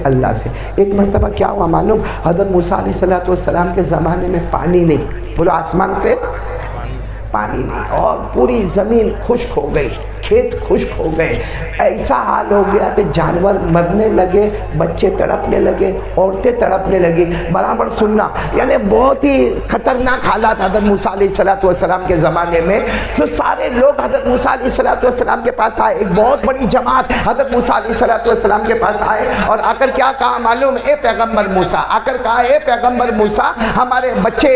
اللہ سے۔ ایک مرتبہ کیا ہوا معلوم؟ حضرت موسیٰ علیہ السلام کے زمانے میں پانی نہیں، بولو آسمان سے پانی نہیں، اور پوری زمین خشک ہو گئی، کھیت خشک ہو گئے، ایسا حال ہو گیا کہ جانور مرنے لگے، بچے تڑپنے لگے، عورتیں تڑپنے لگی۔ برابر سننا، یعنی بہت ہی خطرناک حالات حضرت موسیٰ علیہ السلام کے زمانے میں۔ تو سارے لوگ حضرت موسیٰ علیہ السلام کے پاس آئے، ایک بہت بڑی جماعت حضرت موسیٰ علیہ السلام کے پاس آئے، اور آ کر کیا کہا معلوم؟ اے پیغمبر موسیٰ، آ کر کہا اے پیغمبر موسیٰ، ہمارے بچے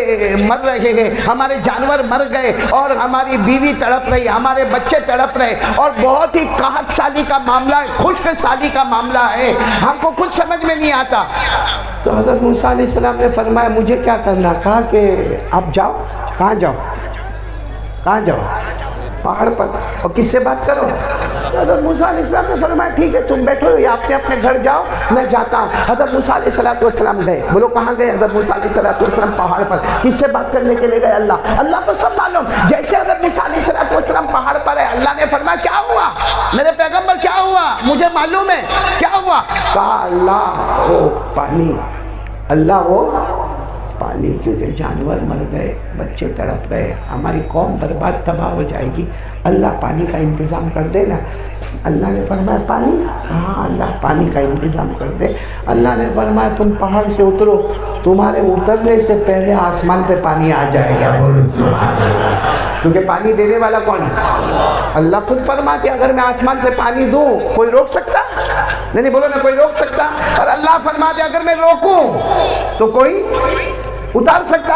مر رہے ہیں، ہمارے جانور مر گئے، اور ہماری بیوی تڑپ رہی، ہمارے بچے تڑپ رہے، اور بہت ہی قحط سالی کا معاملہ ہے، خشک سالی کا معاملہ ہے، ہم کو کچھ سمجھ میں نہیں آتا۔ تو حضرت موسیٰ علیہ السلام نے فرمایا مجھے کیا کرنا؟ کہا کہ آپ جاؤ۔ کہاں جاؤ؟ کہاں جاؤ؟ پہاڑ پر۔ اور کس سے بات کرو؟ حضرت موسیٰ علیہ السلام نے فرمایا ٹھیک ہے تم بیٹھو یا اپنے اپنے گھر جاؤ، میں جاتا ہوں۔ حضرت موسیٰ علیہ السلام گئے، بولو کہاں گئے؟ حضرت موسیٰ علیہ السلام پہاڑ پر۔ کس سے بات کرنے کے لیے گئے؟ اللہ کو سب معلوم۔ جیسے حضرت موسیٰ علیہ السلام پہاڑ پر ہے، اللہ نے فرمایا کیا ہوا میرے پیغمبر؟ کیا ہوا؟ مجھے معلوم ہے کیا ہوا۔ کہا اللہ وہ پانی، اللہ وہ پانی، کیونکہ جانور مر گئے، بچے تڑپ رہے، ہماری قوم برباد تباہ ہو جائے گی، اللہ پانی کا انتظام کر دے نا۔ اللہ نے فرمایا پانی؟ ہاں اللہ پانی کا انتظام کر دے۔ اللہ نے فرمایا تم پہاڑ سے اترو، تمہارے اترنے سے پہلے آسمان سے پانی آ جائے گا، بولو سبحان اللہ۔ کیونکہ پانی دینے والا کون ہے؟ اللہ خود فرماتے اگر میں آسمان سے پانی دوں کوئی روک سکتا؟ نہیں بولو نا، کوئی روک سکتا؟ اور اللہ فرماتے اگر میں روکوں تو کوئی اتار سکتا؟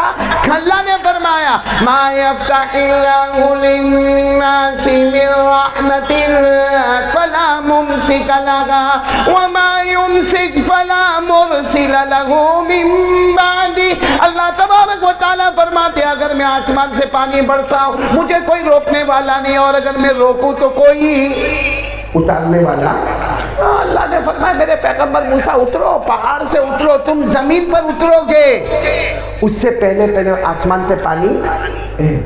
اللہ نے فرمایا ما یفتح اللہ للناس من رحمت فلا ممسک لها وما یمسک فلا مرسل له من بعدہ۔ اللہ تبارک و تعالیٰ فرماتے اگر میں آسمان سے پانی برساؤں مجھے کوئی روکنے والا نہیں، اور اگر میں روکوں تو کوئی اتارنے والا۔ اللہ نے فرمایا میرے پیغمبر موسیٰ اترو، پہاڑ سے اترو، تم زمین پر اترو گے، اس سے پہلے آسمان سے پانی۔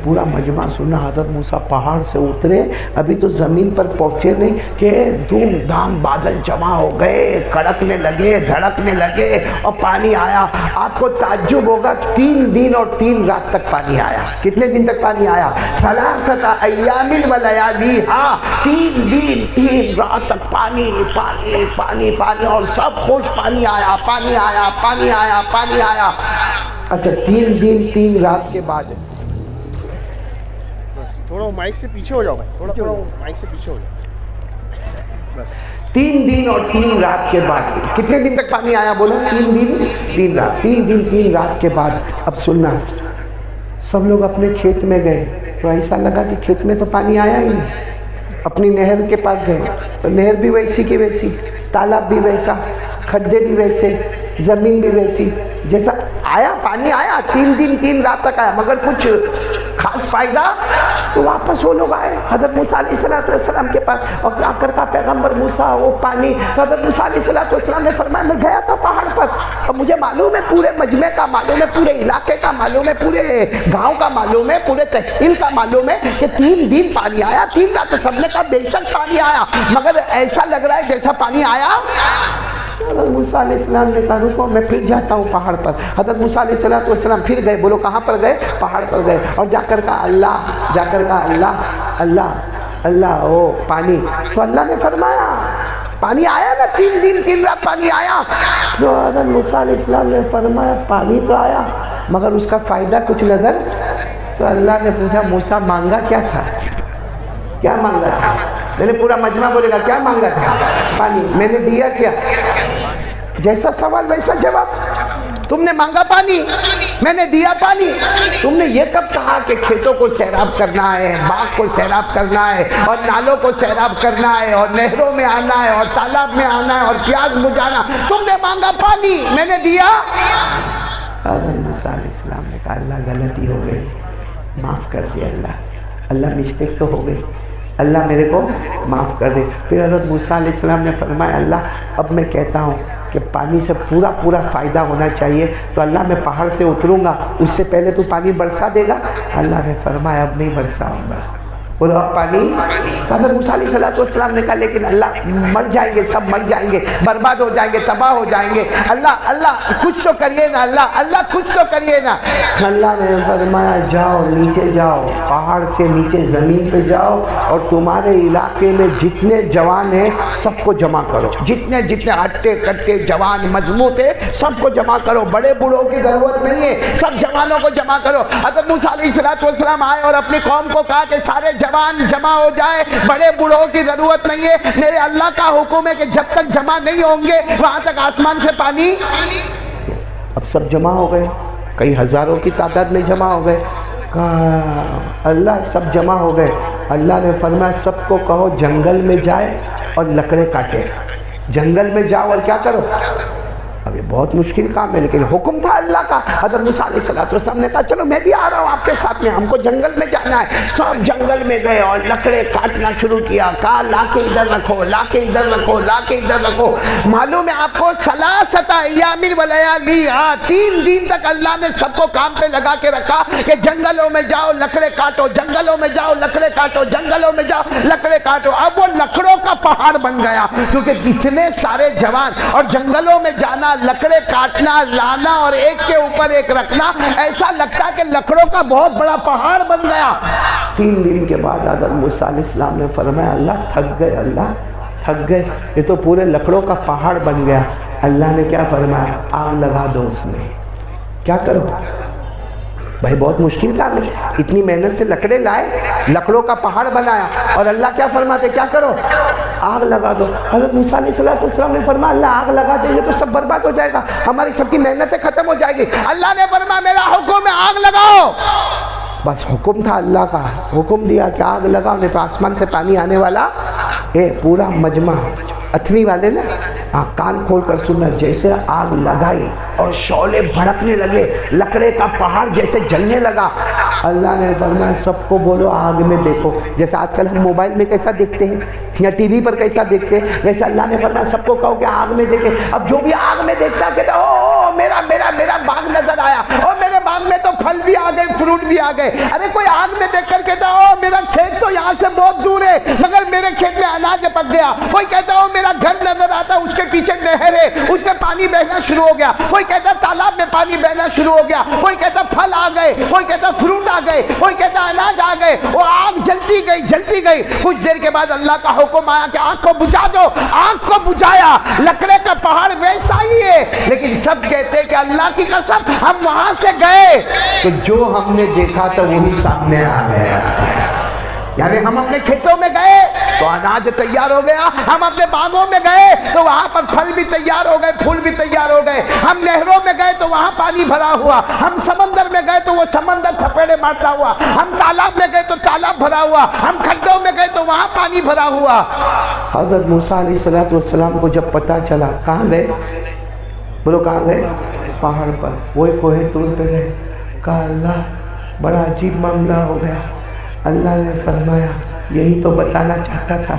پورا مجمع سنا، حضرت موسیٰ پہاڑ سے اترے، ابھی تو زمین پر پہنچے نہیں کہ دھوم دھام بادل جمع ہو گئے، کڑکنے لگے، دھڑکنے لگے، اور پانی آیا۔ آپ کو تعجب ہوگا 3 دن اور 3 رات تک پانی آیا۔ کتنے دن تک پانی آیا؟ 3 ایام و لیالیہا، 3 دن 3 رات تک پانی پانی پانی پانی، اور سب خوش پانی آیا، پانی آیا، پانی آیا، پانی آیا۔ اچھا 3 دن 3 رات کے بعد تھوڑا مائک سے پیچھے ہو جاؤ بھائی، تھوڑا مائک سے پیچھے ہو جاؤ بس۔ 3 دن اور 3 رات کے بعد کتنے دن تک پانی آیا؟ بولو 3 دن 3 رات۔ 3 دن 3 رات کے بعد اب سننا، سب لوگ اپنے کھیت میں گئے تو ایسا لگا کہ کھیت میں تو پانی آیا ہی نہیں۔ اپنی نہر کے پاس گئے تو نہر بھی ویسی کی ویسی، تالاب بھی ویسا، کھڈے بھی ویسے، زمین بھی ویسی، جیسا آیا پانی آیا 3 دن 3 رات تک آیا، مگر کچھ خاص فائدہ۔ تو واپس وہ لوگ آئے حضرت موسیٰ علیہ السلام کے پاس، اور آ کر کہا پیغمبر موسیٰ وہ پانی۔ تو حضرت موسیٰ علیہ السلام نے فرمایا میں گیا تھا پہاڑ پر، اور مجھے معلوم ہے، پورے مجمع کا معلوم ہے، پورے علاقے کا معلوم ہے، پورے گاؤں کا معلوم ہے، پورے تحصیل کا معلوم ہے کہ 3 دن پانی آیا، 3 رات۔ تو سب نے کہا بے شک پانی آیا، مگر ایسا لگ رہا ہے جیسا پانی آیا۔ حضرت موسیٰ علیہ السلام نے کہا رکو میں پھر جاتا ہوں پہاڑ پر۔ حضرت موسیٰ علیہ السلام پھر گئے، بولو کہاں پر گئے؟ پہاڑ پر گئے، اور جا کر کہا اللہ اللہ اللہ او پانی۔ تو اللہ نے فرمایا پانی آیا نا، 3 دن 3 رات پانی آیا۔ تو حضرت موسیٰ علیہ السلام نے فرمایا پانی تو آیا مگر اس کا فائدہ کچھ نظر۔ تو اللہ نے پوچھا موسیٰ مانگا کیا تھا؟ کیا مانگا تھا؟ میں نے پورا مجمع بولے گا کیا مانگا تھا؟ پانی۔ میں نے دیا کیا؟ جیسا سوال ویسا جواب۔ تم نے مانگا پانی، میں نے دیا پانی۔ تم نے یہ کب کہا کہ کھیتوں کو سیراب کرنا ہے، باغ کو سیراب کرنا ہے، اور نالوں کو سیراب کرنا ہے، اور نہروں میں آنا ہے، اور تالاب میں آنا ہے، اور پیاس بجھانا؟ تم نے مانگا پانی، میں نے دیا۔ حضرت موسیٰ علیہ السلام نے کہا اللہ غلطی ہو گئی، معاف کر دے اللہ مسٹیک تو ہو گئی، اللہ میرے کو معاف کر دے۔ پھر حضرت موسیٰ علیہ السلام نے فرمایا اللہ اب میں کہتا ہوں کہ پانی سے پورا فائدہ ہونا چاہیے، تو اللہ میں پہاڑ سے اتروں گا، اس سے پہلے تو پانی برسا دے گا؟ اللہ نے فرمایا اب نہیں برساؤں گا، بولو اب پانی. تو حضرت موسیٰ علیہ السلام نے کہا لیکن اللہ مر جائیں گے, سب مر جائیں گے, برباد ہو جائیں گے, تباہ ہو جائیں گے, اللہ کچھ تو کریے نا, اللہ کچھ تو کریے نا. اللہ نے فرمایا جاؤ نیچے جاؤ, پہاڑ سے نیچے زمین پہ جاؤ اور تمہارے علاقے میں جتنے جوان ہیں سب کو جمع کرو, جتنے ہٹے کٹے جوان مضبوط ہیں سب کو جمع کرو, بڑے بوڑھوں کی ضرورت نہیں ہے, سب جوانوں کو جمع کرو. حضرت موسیٰ علیہ السلام آئے اور اپنی قوم کو کہا کہ سارے جوان جمع ہو جائے, بڑے بوڑھوں کی ضرورت نہیں ہے, میرے اللہ کا حکم ہے کہ جب تک جمع نہیں ہوں گے وہاں تک آسمان سے پانی. اب سب جمع ہو گئے, کئی ہزاروں کی تعداد میں جمع ہو گئے. کہا اللہ سب جمع ہو گئے. اللہ نے فرمایا سب کو کہو جنگل میں جائے اور لکڑیں کاٹے, جنگل میں جاؤ اور کیا کرو. اب یہ بہت مشکل کام ہے لیکن حکم تھا اللہ کا. حضرت موسیٰ علیہ السلام نے کہا چلو میں بھی آ رہا ہوں آپ کے ساتھ میں, ہم کو جنگل میں جانا ہے. سب جنگل میں گئے اور لکڑیں کاٹنا شروع کیا. کہا لا کے ادھر رکھو, لا کے ادھر رکھو, لا کے ادھر رکھو. معلوم ہے آپ کو ثلاثۃ ایام ولیالیھا, 3 دن تک اللہ نے سب کو کام پہ لگا کے رکھا کہ جنگلوں میں جاؤ لکڑیں کاٹو, جنگلوں میں جاؤ لکڑیں کاٹو, جنگلوں میں جاؤ لکڑیں کاٹو. اب وہ لکڑوں کا پہاڑ بن گیا کیونکہ اتنے سارے جوان اور جنگلوں میں جانا, لکڑیں کاٹنا, لانا اور ایک کے اوپر ایک رکھنا, ایسا لگتا کہ لکڑوں کا بہت بڑا پہاڑ بن گیا. 3 دن کے بعد حضرت موسیٰ علیہ السلام نے فرمایا اللہ تھک گئے, اللہ تھک گئے, یہ تو پورے لکڑوں کا پہاڑ بن گیا. اللہ نے کیا فرمایا آگ لگا دو اس میں. کیا کرو بھائی, بہت مشکل کام ہے, اتنی محنت سے لکڑیں لائے, لکڑوں کا پہاڑ بنایا اور اللہ کیا فرماتے کیا کرو آگ لگا دو. حضرت موسیٰ علیہ السلام نے فرمایا اللہ آگ لگا دے گے تو سب برباد ہو جائے گا, ہماری سب کی محنتیں ختم ہو جائے گی. اللہ نے فرمایا میرا حکم ہے آگ لگاؤ. بس حکم تھا اللہ کا, حکم دیا کہ آگ لگاؤ نہیں تو آسمان سے پانی آنے والا. پورا مجمع اتھنی والے نا کان کھول کر سننا, جیسے آگ لگائی اور شعلے بھڑکنے لگے, لکڑے کا پہاڑ جیسے جلنے لگا. اللہ نے فرمایا سب کو بولو آگ میں دیکھو. جیسے آج کل ہم موبائل میں کیسا دیکھتے ہیں یا ٹی وی پر کیسا دیکھتے ہیں, ویسے اللہ نے فرمایا سب کو کہو کہ آگ میں دیکھے. اب جو بھی آگ میں دیکھتا کہتا او میرا میرا میرا باغ نظر آیا, اور میرے باغ میں تو پھل بھی آ گئے, فروٹ بھی آ گئے. ارے کوئی آگ میں دیکھ کر کہتا او میرا کھیت تو یہاں سے بہت دور ہے مگر میرے کھیت میں اناج پک گیا. کوئی کہتا او میرا گھر نظر آتا, اس کے پیچھے نہر ہے, اس میں پانی بہنا شروع ہو گیا. کوئی کہتا تالاب میں پانی بہنا شروع ہو گیا. کوئی کہتا پھل آ گئے, کوئی کہتا فروٹ آ گئے, کوئی کہتا اناج آ گئے. وہ آگ جلتی گئی جلتی گئی. کچھ دیر کے بعد اللہ کا حکم آیا کہ آگ کو بجھا دو. آگ کو بجھایا, لکڑے کا پہاڑ ویسا ہی ہے لیکن سب کہتے کہ اللہ کی قسم ہم وہاں سے گئے تو جو ہم نے دیکھا تھا وہی سامنے آ گیا. یعنی ہم اپنے کھیتوں میں گئے تو اناج تیار ہو گیا, ہم اپنے باغوں میں گئے تو وہاں پر پھل بھی تیار ہو گئے, پھول بھی تیار ہو گئے. ہم نہروں میں گئے تو وہاں پانی بھرا ہوا, ہم سمندر میں گئے تو وہ سمندر تھپیڑے مارتا ہوا, ہم تالاب میں گئے تو تالاب بھرا ہوا, ہم کھڈوں میں گئے تو وہاں پانی بھرا ہوا. حضرت موسیٰ علیہ السلام کو جب پتہ چلا, کہاں گئے بولو کہاں گئے, پہاڑ پر, وہ کوہ طور پہ گئے. کہا اللہ بڑا عجیب معاملہ ہو گیا. اللہ نے فرمایا یہی تو بتانا چاہتا تھا,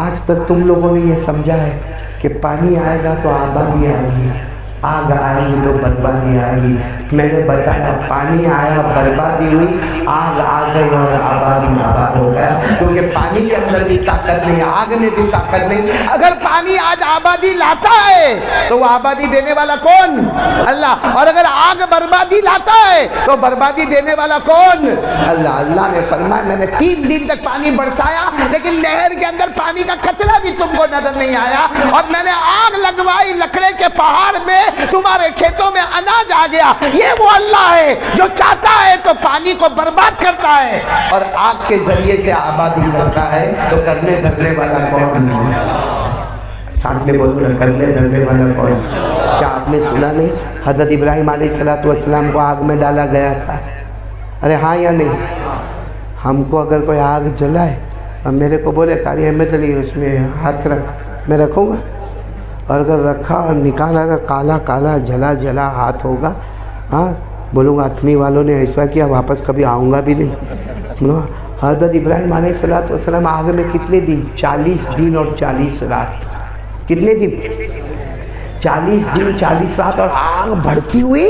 آج تک تم لوگوں نے یہ سمجھا ہے کہ پانی آئے گا تو آبادی آئے گی, آگ آئے گی تو بربادی آئے گی. میں نے بتایا پانی آیا بربادی ہوئی, آگ آ گئی اور آبادی آباد ہو گیا. کیونکہ پانی کے اندر بھی طاقت نہیں, آگ میں بھی طاقت نہیں. اگر پانی آج آبادی لاتا ہے تو وہ آبادی دینے والا کون اللہ, اور اگر آگ بربادی لاتا ہے تو بربادی دینے والا کون اللہ. اللہ نے فرمایا میں نے 3 دن تک پانی برسایا لیکن نہر کے اندر پانی کا قطرہ بھی تم کو نظر نہیں آیا, اور میں نے آگ لگوائی لکڑے کے پہاڑ میں, تمہارے کھیتوں میں اناج آ گیا. یہ وہ اللہ ہے جو چاہتا ہے تو پانی کو برباد کرتا ہے اور آگ کے ذریعے سے آبادی کرتا ہے. تو کرنے دھرنے والا کون ساتھ میں بولو نا, کرنے دھرنے والا کون. کیا آپ نے سنا نہیں حضرت ابراہیم علیہ السلام کو آگ میں ڈالا گیا تھا؟ ارے ہاں یا نہیں. ہم کو اگر کوئی آگ جلائے اور میرے کو بولے قاری احمد علی اس میں ہاتھ رکھ, میں رکھوں گا, اور اگر رکھا اور نکالا تو کالا کالا جلا جلا ہاتھ ہوگا, ہاں بولوں گا اتنی والوں نے ایسا کیا واپس کبھی آؤں گا بھی نہیں. حضرت ابراہیم علیہ السلام آگ میں کتنے دن 40 دن اور 40 رات. کتنے دن 40 دن 40 رات, اور آگ بڑھتی ہوئی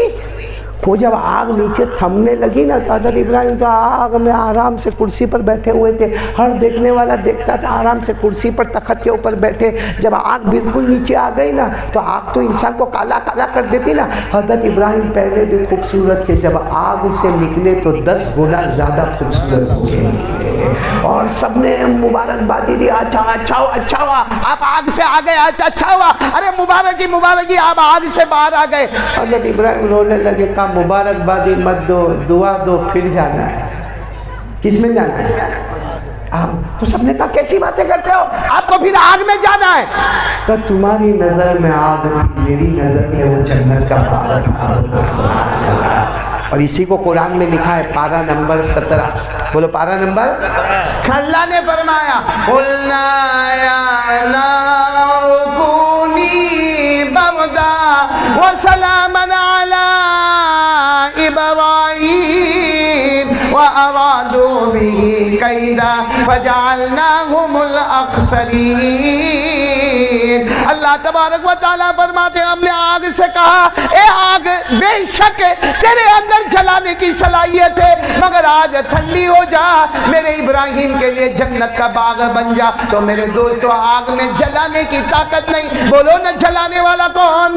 وہ جب آگ نیچے تھمنے لگی نا تو حضرت ابراہیم تو آگ میں آرام سے کرسی پر بیٹھے ہوئے تھے. ہر دیکھنے والا دیکھتا تھا آرام سے کرسی پر تخت کے اوپر بیٹھے. جب آگ بالکل نیچے آ گئی نا تو آگ تو انسان کو کالا کالا کر دیتی نا. حضرت ابراہیم پہلے بھی خوبصورت تھے, جب آگ سے نکلے تو 10 گنا زیادہ خوبصورت ہو گئے اور سب نے مبارکبادی دی. اچھا اچھا اچھا ہوا آپ آگ سے آ گئے, اچھا ہوا, ارے مبارکی مبارکی آپ آگ سے باہر آ گئے. حضرت ابراہیم رونے لگے, کہا مبارکبادی مت دو, دعا دو, پھر جانا ہے. کس میں جانا ہے؟ تو سب نے کہا کیسی باتیں کرتے ہو, آپ کو پھر آگ میں جانا ہے. تو تمہاری نظر میں آگ تھی, میری نظر میں وہ جنت کا باغ تھا. اور اسی کو قرآن میں لکھا ہے پارہ نمبر 17. بولو پارہ نمبر 17. اللہ نے فرمایا قُلْنَا يَا نَارُ كُونِي بَرْدًا وَسَلَامًا عَلَىٰ إِبْرَاهِيمَ وَأَرَادُوا بِهِ كَيْدًا فَجَعَلْنَاهُمُ الْأَخْسَرِينَ. اللہ تبارک و تعالیٰ فرماتے ہیں ہم نے آگ سے کہا اے آگ بے شک تیرے اندر جلانے کی صلاحیت ہے, مگر آج ٹھنڈی ہو جا, میرے ابراہیم کے لیے جنت کا باغ بن جا. تو میرے دوستو آگ میں جلانے کی طاقت نہیں, بولو نا جلانے والا کون؟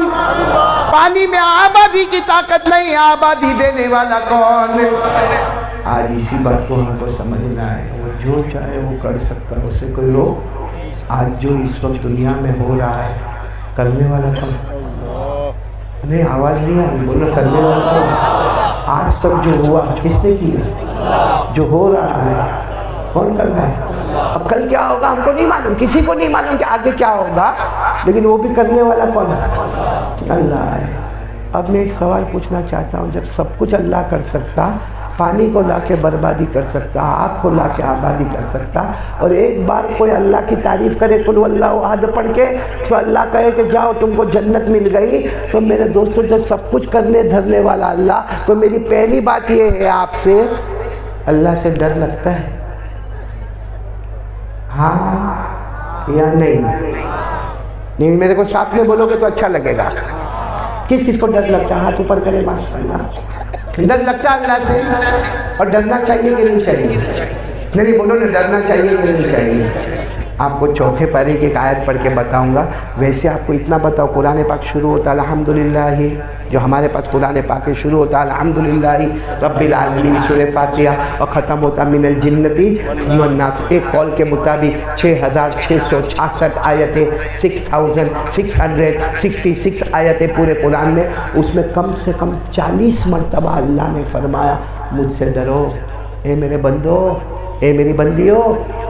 پانی میں آبادی کی طاقت نہیں, آبادی دینے والا کون؟ آج اسی بات کو ہم کو سمجھنا ہے, وہ جو چاہے وہ کر سکتا ہے, اسے کوئی روک. آج جو اس وقت دنیا میں ہو رہا ہے کرنے والا کون؟ نہیں آواز نہیں آ رہی, بولو کرنے والا کون؟ آج تک جو ہوا کس نے کیا؟ جو ہو رہا ہے کون کر رہا ہے؟ اب کل کیا ہوگا ہم کو نہیں معلوم, کسی کو نہیں معلوم کہ آگے کیا ہوگا, لیکن وہ بھی کرنے والا کون ہے؟ اللہ ہے. اب میں ایک سوال پوچھنا چاہتا ہوں, جب سب کچھ اللہ کر سکتا, پانی کو لا کے بربادی کر سکتا, آگ کو لا کے آبادی کر سکتا, اور ایک بار کوئی اللہ کی تعریف کرے قل واللہ احد پڑھ کے تو اللہ کہے کہ جاؤ تم کو جنت مل گئی, تو میرے دوستو جب سب کچھ کرنے دھرنے والا اللہ, تو میری پہلی بات یہ ہے آپ سے, اللہ سے ڈر لگتا ہے؟ ہاں یا نہیں؟ نہیں میرے کو ساتھ میں بولو گے تو اچھا لگے گا. کس کس کو ڈر لگتا ہے؟ ہاتھ اوپر کرے ماشاءاللہ. ڈر لگتا ہے اللہ سے, اور ڈرنا چاہیے کہ نہیں چاہیے؟ نہیں بولو نا, ڈرنا چاہیے کہ نہیں چاہیے؟ آپ کو چوتھے پارے کی ایک آیت پڑھ کے بتاؤں گا. ویسے آپ کو اتنا بتاؤ, قرآن پاک شروع ہوتا ہے الحمدللہ, جو ہمارے پاس قرآن پاک شروع ہوتا ہے الحمدللہ رب العالمین سورہ فاتحہ, اور ختم ہوتا من الجنتی والناس. ایک قول کے مطابق 6666 آیتیں, 6666 آیتیں پورے قرآن میں. اس میں کم سے کم 40 مرتبہ اللہ نے فرمایا مجھ سے ڈرو, اے میرے بندو, اے میری بندیوں,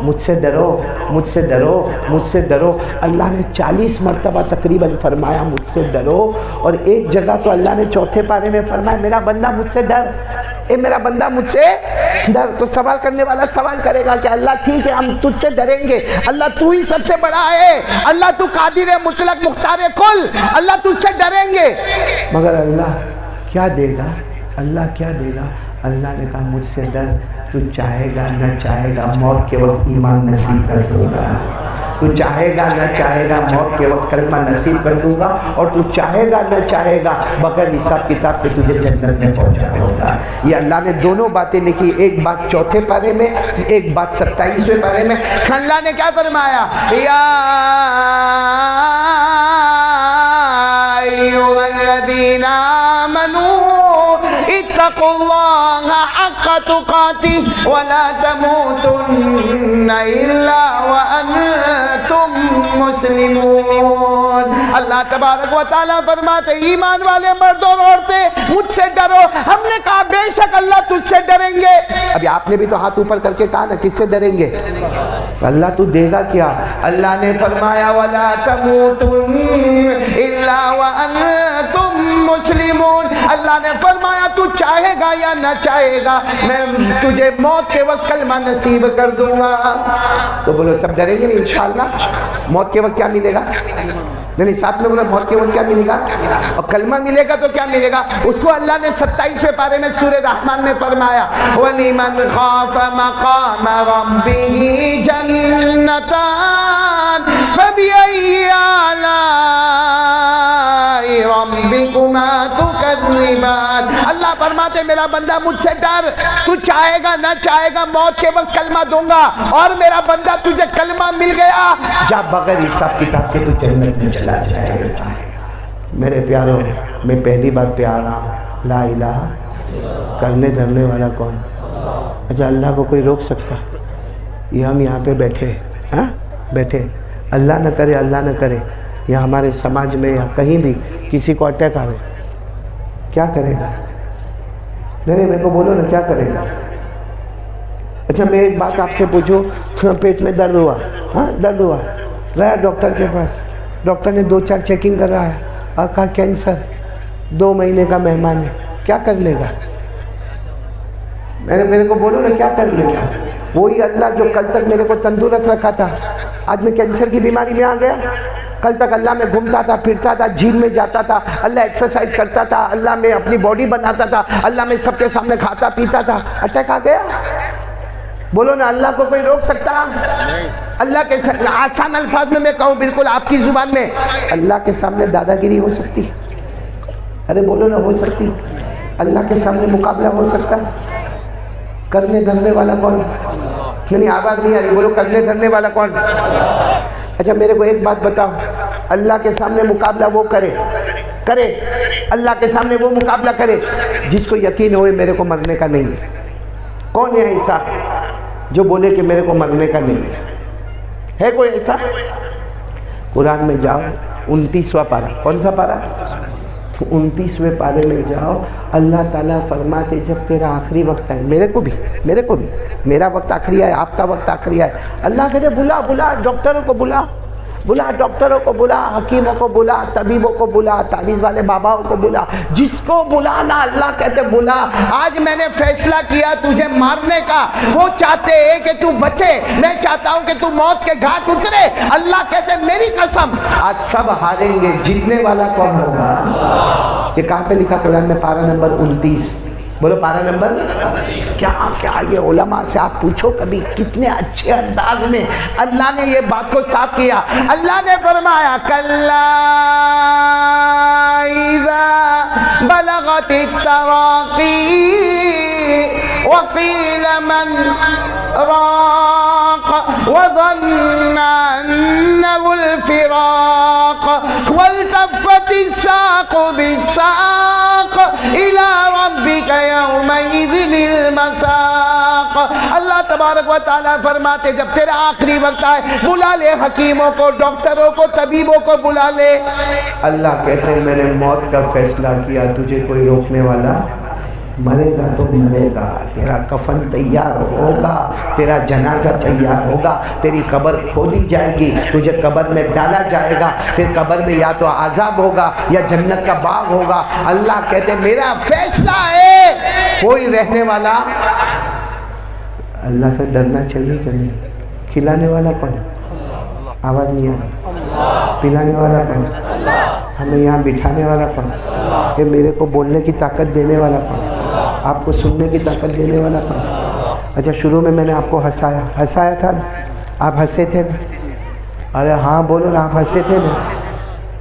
مجھ سے ڈرو, مجھ سے ڈرو, مجھ سے ڈرو. اللہ نے 40 مرتبہ تقریباً فرمایا مجھ سے ڈرو. اور ایک جگہ تو اللہ نے چوتھے پارے میں فرمایا میرا بندہ مجھ سے ڈر, اے میرا بندہ مجھ سے ڈر. تو سوال کرنے والا سوال کرے گا کہ اللہ ٹھیک ہے ہم تجھ سے ڈریں گے, اللہ تو ہی سب سے بڑا ہے, اللہ تو قادر ہے مطلق مختار کل, اللہ تجھ سے ڈریں گے, مگر اللہ کیا دے گا؟ اللہ کیا دے گا؟ اللہ نے کہا مجھ سے ڈر, تو چاہے گا نہ چاہے گا موت کے وقت ایمان نصیب کر دوں گا, تو چاہے گا نہ چاہے گا موت کے وقت کلمہ نصیب کر دوں گا, اور تو چاہے گا نہ چاہے گا بغیر حساب کتاب پہ تجھے جنت میں پہنچا دوں گا. یہ اللہ نے دونوں باتیں لکھی, ایک بات چوتھے پارے میں, ایک بات 27ویں پارے میں. اللہ نے کیا فرمایا؟ یا ایھا الذین آمنوا اتقوا اللہ حق تقاتہ ولا تموتن الا وانتم مسلمون. اللہ تبارک و تعالیٰ فرماتے ایمان والے مرد اور عورتیں مجھ سے ڈرو. ہم نے کہا بے شک اللہ تجھ سے ڈریں گے. ابھی آپ نے بھی تو ہاتھ اوپر کر کے کہا نا کس سے ڈریں گے؟ اللہ تو دے گا کیا؟ اللہ نے فرمایا ولا تموتن الا وانتم مسلمون. اللہ نے فرمایا تو چاہے گا یا نہ چاہے گا میں تجھے موت کے وقت کلمہ نصیب کر دوں گا. تو بولو سب ڈریں گے نہیں انشاءاللہ؟ موت کے وقت کیا ملے گا؟ نہیں ساتھ میں بولو موت کے وقت کیا ملے گا؟ اور کلمہ ملے گا تو کیا ملے گا؟ اس کو اللہ نے 27ویں پارے میں سورہ رحمان میں فرمایا وَلِمَنْ خَافَ مَقَامَ رَبِّهِ جَنَّتَانِ فَبِأَيِّ آلَاءِ ربکما تکذبان. اللہ فرماتے میرا بندہ مجھ سے ڈر، تو چاہے گا نہ چاہے گا موت کے وقت کلمہ دوں گا، اور میرا بندہ تجھے کلمہ مل گیا جا بغیر حساب کتاب کے تو جنت میں چلا جائے گا. میرے پیاروں، میں پہلی بار پہ آ رہا ہوں، لا الہ کرنے دھرنے والا کون؟ اچھا اللہ کو کوئی روک سکتا؟ یہ ہم یہاں پہ بیٹھے بیٹھے، اللہ نہ کرے اللہ نہ کرے یا ہمارے سماج میں یا کہیں بھی کسی کو اٹیک آئے، کیا کرے گا؟ میرے کو بولو نا، کیا کرے گا؟ اچھا میں ایک بات آپ سے پوچھوں، پیٹ میں درد ہوا، درد ہوا، گیا ڈاکٹر کے پاس، ڈاکٹر نے 2-4 چیکنگ کر رہا ہے اور کہا کینسر، 2 مہینے کا مہمان ہے، کیا کر لے گا؟ میرے کو بولو نا، کیا کر لے گا؟ وہی اللہ جو کل تک میرے کو تندرست رکھا تھا، آج میں کینسر کی بیماری میں آ گیا. کل تک اللہ میں گھومتا تھا، پھرتا تھا، جم میں جاتا تھا، اللہ ایکسرسائز کرتا تھا، اللہ میں اپنی باڈی بناتا تھا، اللہ میں سب کے سامنے کھاتا پیتا تھا، اٹیک آ گیا. بولو نا اللہ کو کوئی روک سکتا؟ اللہ کے آسان الفاظ میں کہوں بالکل آپ کی زبان میں، اللہ کے سامنے دادا گیری ہو سکتی؟ ارے بولو نا، ہو سکتی؟ اللہ کے سامنے مقابلہ ہو سکتا؟ کرنے دھرنے والا کون؟ نہیں آواز نہیں آ رہی، بولو کرنے دھرنے والا کون؟ اچھا میرے کو ایک بات بتاؤ، اللہ کے سامنے مقابلہ وہ کرے اللہ کے سامنے وہ مقابلہ کرے جس کو یقین ہوئے میرے کو مرنے کا نہیں ہے. کون ہے ایسا جو بولے کہ میرے کو مرنے کا نہیں ہے کوئی ایسا؟ قرآن میں جاؤ 29واں پارہ، کون سا پارہ؟ 29ویں پارے میں جاؤ، اللہ تعالیٰ فرماتے جب تیرا آخری وقت ہے، میرے کو بھی میرا وقت آخری ہے، آپ کا وقت آخری ہے، اللہ کہتے بلا ڈاکٹروں کو بلا ڈاکٹروں کو بلا، حکیموں کو بلا، طبیبوں کو بلا، تعویذ والے باباؤں کو بلا، جس کو بلانا اللہ کہتے بلا. آج میں نے فیصلہ کیا تجھے مارنے کا، وہ چاہتے ہیں کہ تو بچے، میں چاہتا ہوں کہ تو موت کے گھاٹ اترے. اللہ کہتے میری قسم آج سب ہاریں گے، جیتنے والا کون ہوگا؟ یہ کہاں پہ لکھا قرآن میں؟ پارہ نمبر 29. بولو پارہ نمبر کیا یہ علماء سے آپ پوچھو کبھی کتنے اچھے انداز میں اللہ نے یہ بات کو صاف کیا. اللہ نے فرمایا کلا اذا بلغت التراقی وقیل من راق وظن انه الفراق والتفت الساق بالساق الى ربك یومئذ المساق. اللہ تبارک و تعالیٰ فرماتے جب تیرا آخری وقت آئے بلا لے حکیموں کو، ڈاکٹروں کو، طبیبوں کو بلا لے. اللہ کہتے ہیں میں نے موت کا فیصلہ کیا، تجھے کوئی روکنے والا؟ مرے گا تو مرے گا، تیرا کفن تیار ہوگا، تیرا جنازہ تیار ہوگا، تیری قبر کھودی جائے گی، تجھے قبر میں ڈالا جائے گا، پھر قبر میں یا تو عذاب ہوگا یا جنت کا باغ ہوگا. اللہ کہتے میرا فیصلہ ہے، کوئی رہنے والا. اللہ سے ڈرنا چاہیے کہ نہیں؟ کھلانے والا کون؟ آواز نہیں آ رہی. پلانے والا کون؟ ہمیں یہاں بٹھانے والا کون؟ یہ میرے کو بولنے کی طاقت دینے والا کون؟ آپ کو سننے کی طاقت دینے والا کون؟ اچھا شروع میں نے آپ کو ہنسایا تھا نا، آپ ہنسے تھے نا؟ ارے ہاں بولو نا، آپ ہنسے تھے نا؟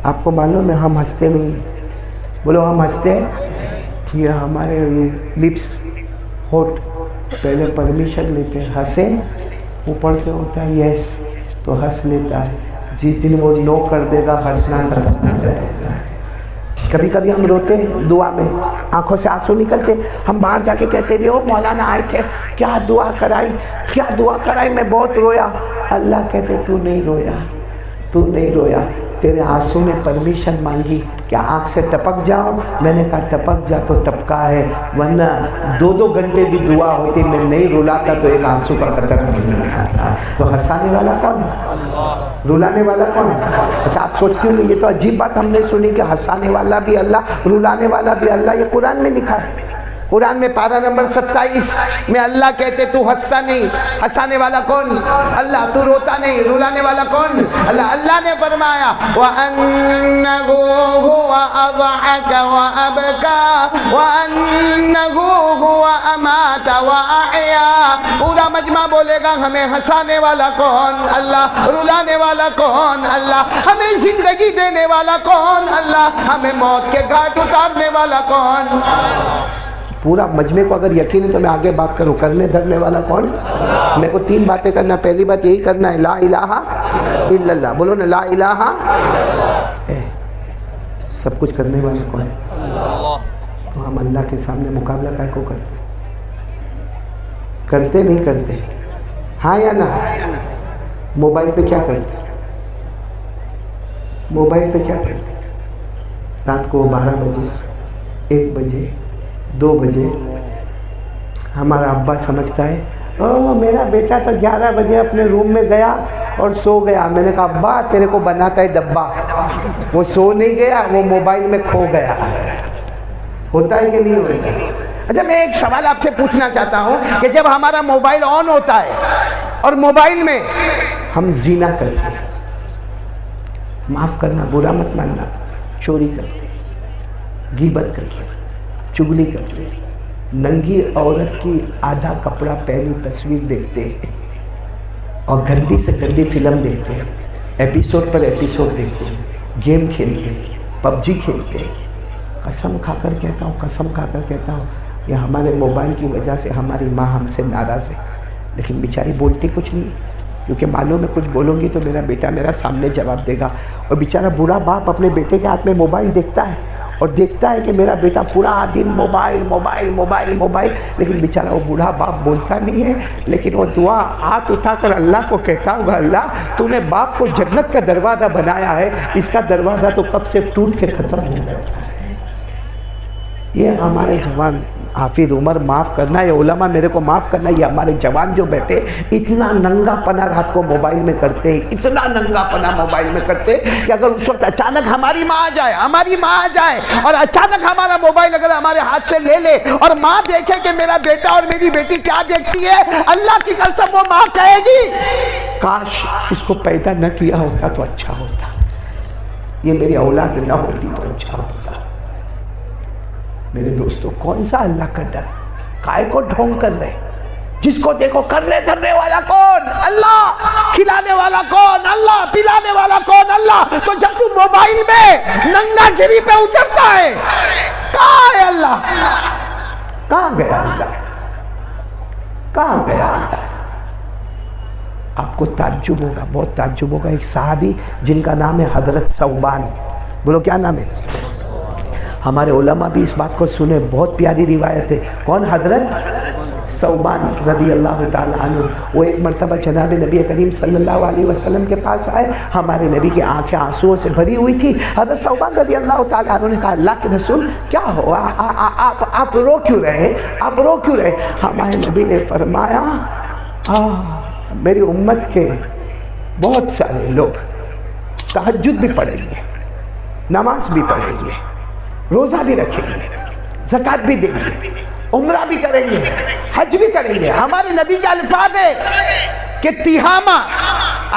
آپ کو معلوم ہے ہم ہنستے نہیں ہیں. بولو ہم ہنستے ہیں. یہ ہمارے لپس ہوٹ پہلے پرمیشن لیتے ہیں، ہنسے اوپر سے ہوتا ہے یس تو ہنس لیتا ہے. جس دن وہ نو کر دے گا ہنسنا ختم ہو جائے گا. کبھی کبھی ہم روتے دعا میں، آنکھوں سے آنسو نکلتے، ہم باہر جا کے کہتے بھی مولانا آئے تھے، کیا دعا کرائی، میں بہت رویا. اللہ کہتے تو نہیں رویا، تیرے آنسو نے پرمیشن مانگی کیا آنکھ سے ٹپک جاؤ؟ میں نے کہا ٹپک جا تو ٹپکا ہے، ورنہ 2 گھنٹے بھی دعا ہوتی میں نہیں رلاتا تو ایک آنسو کا قطرہ نہیں آتا. تو ہنسانے والا کون؟ رلانے والا کون؟ اچھا آپ سوچتے ہوں گے یہ تو عجیب بات ہم نے سنی کہ ہنسانے والا بھی اللہ، رلانے والا بھی اللہ. یہ قرآن میں لکھا ہے. قرآن میں پارہ نمبر 27 میں اللہ کہتے تو ہنستا نہیں، ہنسانے والا کون؟ اللہ۔ تو روتا نہیں، رلانے والا کون؟ اللہ۔ اللہ نے فرمایا وَأَنَّهُ هُوَ أَضْحَكَ وَأَبْكَى وَأَنَّهُ هُوَ أَمَاتَ وَأَحْيَا۔ پورا مجمع بولے گا ہمیں ہنسانے والا کون؟ اللہ۔ رلانے والا کون؟ اللہ۔ ہمیں زندگی دینے والا کون؟ اللہ۔ ہمیں موت کے گھاٹ اتارنے والا کون؟ پورا مجمع کو اگر یقین ہے تو میں آگے بات کروں، کرنے دھرنے والا کون؟ میرے کو 3 باتیں کرنا۔ پہلی بات یہی کرنا ہے لا الہ الا اللہ، بولو نا لا الہ۔ سب کچھ کرنے والا کون ہے؟ تو ہم اللہ کے سامنے مقابلہ کائے کو کرتے نہیں کرتے؟ ہاں یا نہ؟ موبائل پہ کیا کرتے؟ موبائل پہ کیا کرتے؟ رات کو 12 بجے 1 بجے 2 بجے ہمارا ابا سمجھتا ہے میرا بیٹا تو 11 بجے اپنے روم میں گیا اور سو گیا۔ میں نے کہا ابا تیرے کو بناتا ہے ڈبہ، وہ سو نہیں گیا، وہ موبائل میں کھو گیا۔ ہوتا ہے کہ نہیں ہوتا؟ اچھا میں ایک سوال آپ سے پوچھنا چاہتا ہوں کہ جب ہمارا موبائل آن ہوتا ہے اور موبائل میں ہم زنا کرتے ہیں، معاف کرنا، برا مت ماننا، چوری کرتے، غیبت کرتے، چگلی کرتے، ننگی عورت کی آدھا کپڑا پہلی تصویر دیکھتے ہیں اور گندی سے گندی فلم دیکھتے ہیں، ایپیسوڈ پر ایپیسوڈ دیکھتے ہیں، گیم کھیلتے ہیں، پب جی کھیلتے ہیں۔ قسم کھا کر کہتا ہوں، قسم کھا کر کہتا ہوں، یہ ہمارے موبائل کی وجہ سے ہماری ماں ہم سے ناراض ہے، لیکن بیچاری بولتی کچھ نہیں، کیونکہ معلوم ہے کچھ بولوں گی تو میرا بیٹا میرا سامنے جواب دے گا۔ اور بیچارہ بوڑھا باپ اپنے بیٹے کے ہاتھ میں موبائل دیکھتا ہے اور دیکھتا ہے کہ میرا بیٹا پورا دن موبائل موبائل موبائل موبائل، لیکن بیچارہ وہ بوڑھا باپ بولتا نہیں ہے، لیکن وہ دعا ہاتھ اٹھا کر اللہ کو کہتا ہوگا اللہ تو نے باپ کو جنت کا دروازہ بنایا ہے، اس کا دروازہ تو کب سے ٹوٹ کے ختم ہو گیا ہے۔ یہ ہمارے جوان، حافظ عمر معاف کرنا، یہ علماء میرے کو معاف کرنا، یہ ہمارے جوان جو بیٹھے اتنا ننگا پنا رات کو موبائل میں کرتے ہیں، اتنا ننگا پنا موبائل میں کرتے کہ اگر اس وقت اچانک ہماری ماں آ جائے اور اچانک ہمارا موبائل اگر ہمارے ہاتھ سے لے لے اور ماں دیکھے کہ میرا بیٹا اور میری بیٹی کیا دیکھتی ہے، اللہ کی قسم وہ ماں کہے گی کاش اس کو پیدا نہ کیا ہوتا تو اچھا ہوتا، یہ میری اولاد نہ ہوتی تو اچھا ہوتا۔ میرے دوستو کون سا اللہ کا ڈر؟ کائے کو ڈھونگ کر رہے؟ جس کو دیکھو کرنے دھرنے والا کون؟ اللہ۔ کھلانے والا کون؟ اللہ۔ پلانے والا کون؟ اللہ۔ تو جب تو موبائل میں ننگا گری پہ اترتا ہے، کہاں ہے اللہ؟ کہاں گیا اللہ؟ کہاں گیا اللہ؟ آپ کو تعجب ہوگا، بہت تعجب ہوگا، ایک صحابی جن کا نام ہے حضرت ثوبان، بولو کیا نام ہے؟ ہمارے علماء بھی اس بات کو سنے، بہت پیاری روایت ہے۔ کون؟ حضرت ثوبان رضی اللہ تعالیٰ عنہ۔ وہ ایک مرتبہ جناب نبی کریم صلی اللہ علیہ وسلم کے پاس آئے، ہمارے نبی کی آنکھیں آنسوؤں سے بھری ہوئی تھی۔ حضرت ثوبان رضی اللہ تعالیٰ عنہ نے کہا اللہ کے رسول کیا ہوا، آپ رو کیوں رہے، آپ رو کیوں رہے؟ ہمارے نبی نے فرمایا میری امت کے بہت سارے لوگ تہجد بھی پڑھیں گے، نماز بھی پڑھیں گے، روزہ بھی رکھیں گے، زکوٰۃ بھی دیں گے، عمرہ بھی کریں گے، حج بھی کریں گے۔ ہمارے نبی کے الفاظ ہے کہ تیہامہ،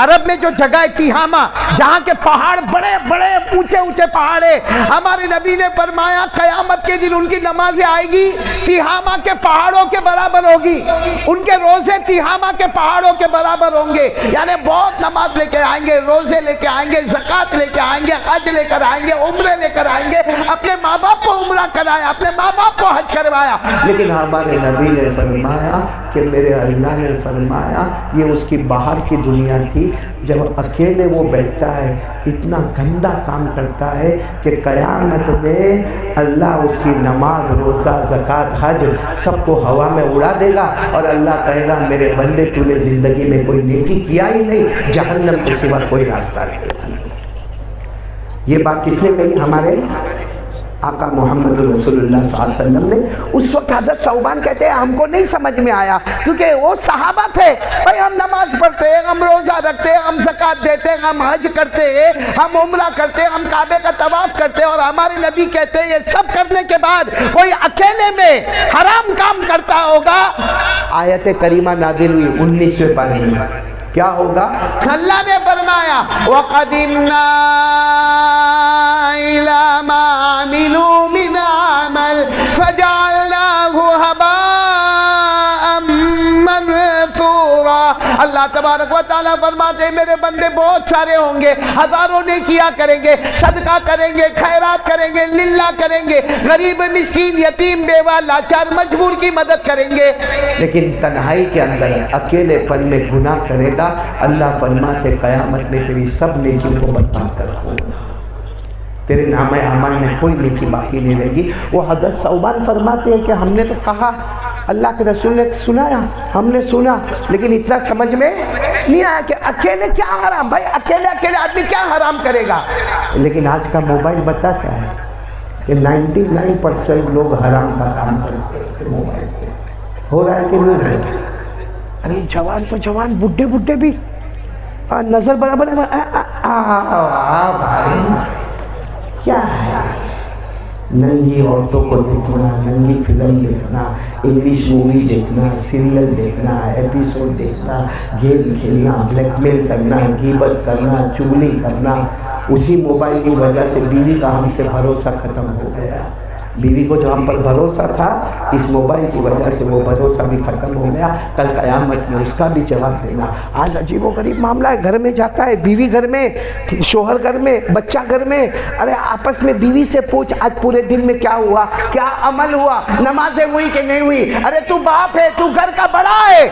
عرب میں جو جگہ ہے تیہامہ، جہاں کے پہاڑ بڑے بڑے اونچے اونچے پہاڑ ہیں، ہمارے نبی نے فرمایا قیامت کے دن ان کی نمازیں آئے گی تیہامہ کے پہاڑوں کے برابر ہوگی، ان کے روزے تیہامہ کے پہاڑوں کے برابر ہوں گے، یعنی بہت نماز لے کے آئیں گے، روزے لے کے آئیں گے، زکوٰۃ لے کے آئیں گے، حج لے کر آئیں گے، عمرے لے کر آئیں گے، اپنے ماں باپ کو عمرہ کرایا، اپنے ماں باپ کو حج کروایا، لیکن ہمارے نبی نے فرمایا کہ میرے اللہ نے فرمایا یہ اس کی باہر کی دنیا تھی، جب اکیلے وہ بیٹھتا ہے اتنا گندا کام کرتا ہے کہ قیامت میں اللہ اس کی نماز، روزہ، زکوٰۃ، حج سب کو ہوا میں اڑا دے گا اور اللہ کہے گا میرے بندے تو نے زندگی میں کوئی نیکی کیا ہی نہیں، جہنم کے سوا کوئی راستہ نہیں۔ یہ بات کس نے کہی؟ ہمارے آقا محمد رسول اللہ صلی اللہ علیہ وسلم نے اس وقت حضرت ثوبان کہتے ہیں ہم کو نہیں سمجھ میں آیا، کیونکہ وہ صحابہ تھے، بھائی ہم نماز پڑھتے ہیں، ہم روزہ رکھتے ہیں، ہم زکوٰۃ دیتے ہیں، ہم حج کرتے ہیں، ہم عمرہ کرتے ہیں، ہم کعبے کا طواف کرتے ہیں، اور ہمارے نبی کہتے ہیں یہ سب کرنے کے بعد کوئی اکیلے میں حرام کام کرتا ہوگا۔ آیت کریمہ نازل ہوئی 19ویں پارے میں، کیا ہوگا؟ اللہ نے فرمایا وَقَدِمْنَا إِلَى مَا عَمِلُوا مِنْ عَمَلٍ فَجَعَلْنَاهُ هَبَاءً مَنْثُورًا۔ اللہ تبارک و تعالیٰ فرماتے ہیں میرے بندے بہت سارے ہوں گے، ہزاروں نے کیا کریں گے، صدقہ کریں گے، خیرات کریں گے، للہ کریں گے، غریب مسکین یتیم بیوہ لاچار مجبور کی مدد کریں گے، لیکن تنہائی کے اندر اکیلے پن میں گناہ کرے گا، اللہ فرماتے قیامت میں تیری سب نیکیوں کو برباد کر دوں گا، تیرے نامہ اعمال میں کوئی نیکی باقی نہیں رہے گی۔ وہ حضرت ثوبان فرماتے ہیں کہ ہم نے تو کہا، اللہ کے رسول نے سنایا، ہم نے سنا، لیکن اتنا سمجھ میں نہیں آیا کہ اکیلے کیا حرام، بھائی اکیلے آدمی کیا حرام کرے گا، لیکن آج کا موبائل بتاتا ہے کہ 99% لوگ حرام کا کام کرتے ہیں موبائل پہ، ہو رہا ہے کہ نہیں ہو رہا ہے؟ ارے جوان تو جوان، بڈھے بھی نظر برابر بھائی کیا ہے، ننگی عورتوں کو دیکھنا، ننگی فلم دیکھنا، انگلش مووی دیکھنا، سیریل دیکھنا، ایپیسوڈ دیکھنا، گیم کھیلنا، بلیک میل کرنا، غیبت کرنا، چغلی کرنا، اسی موبائل کی وجہ سے بیوی کا ہم سے بھروسہ ختم ہو گیا، بیوی کو جو ہم پر بھروسہ تھا اس موبائل کی وجہ سے وہ بھروسہ بھی ختم ہو گیا، کل قیامت میں اس کا بھی جواب دینا۔ آج عجیب و غریب معاملہ ہے، گھر میں جاتا ہے، بیوی گھر میں، شوہر گھر میں، بچہ گھر میں، ارے آپس میں بیوی سے پوچھ آج پورے دن میں کیا ہوا، کیا عمل ہوا، نمازیں ہوئی کہ نہیں ہوئی، ارے تو باپ ہے، تو گھر کا بڑا ہے،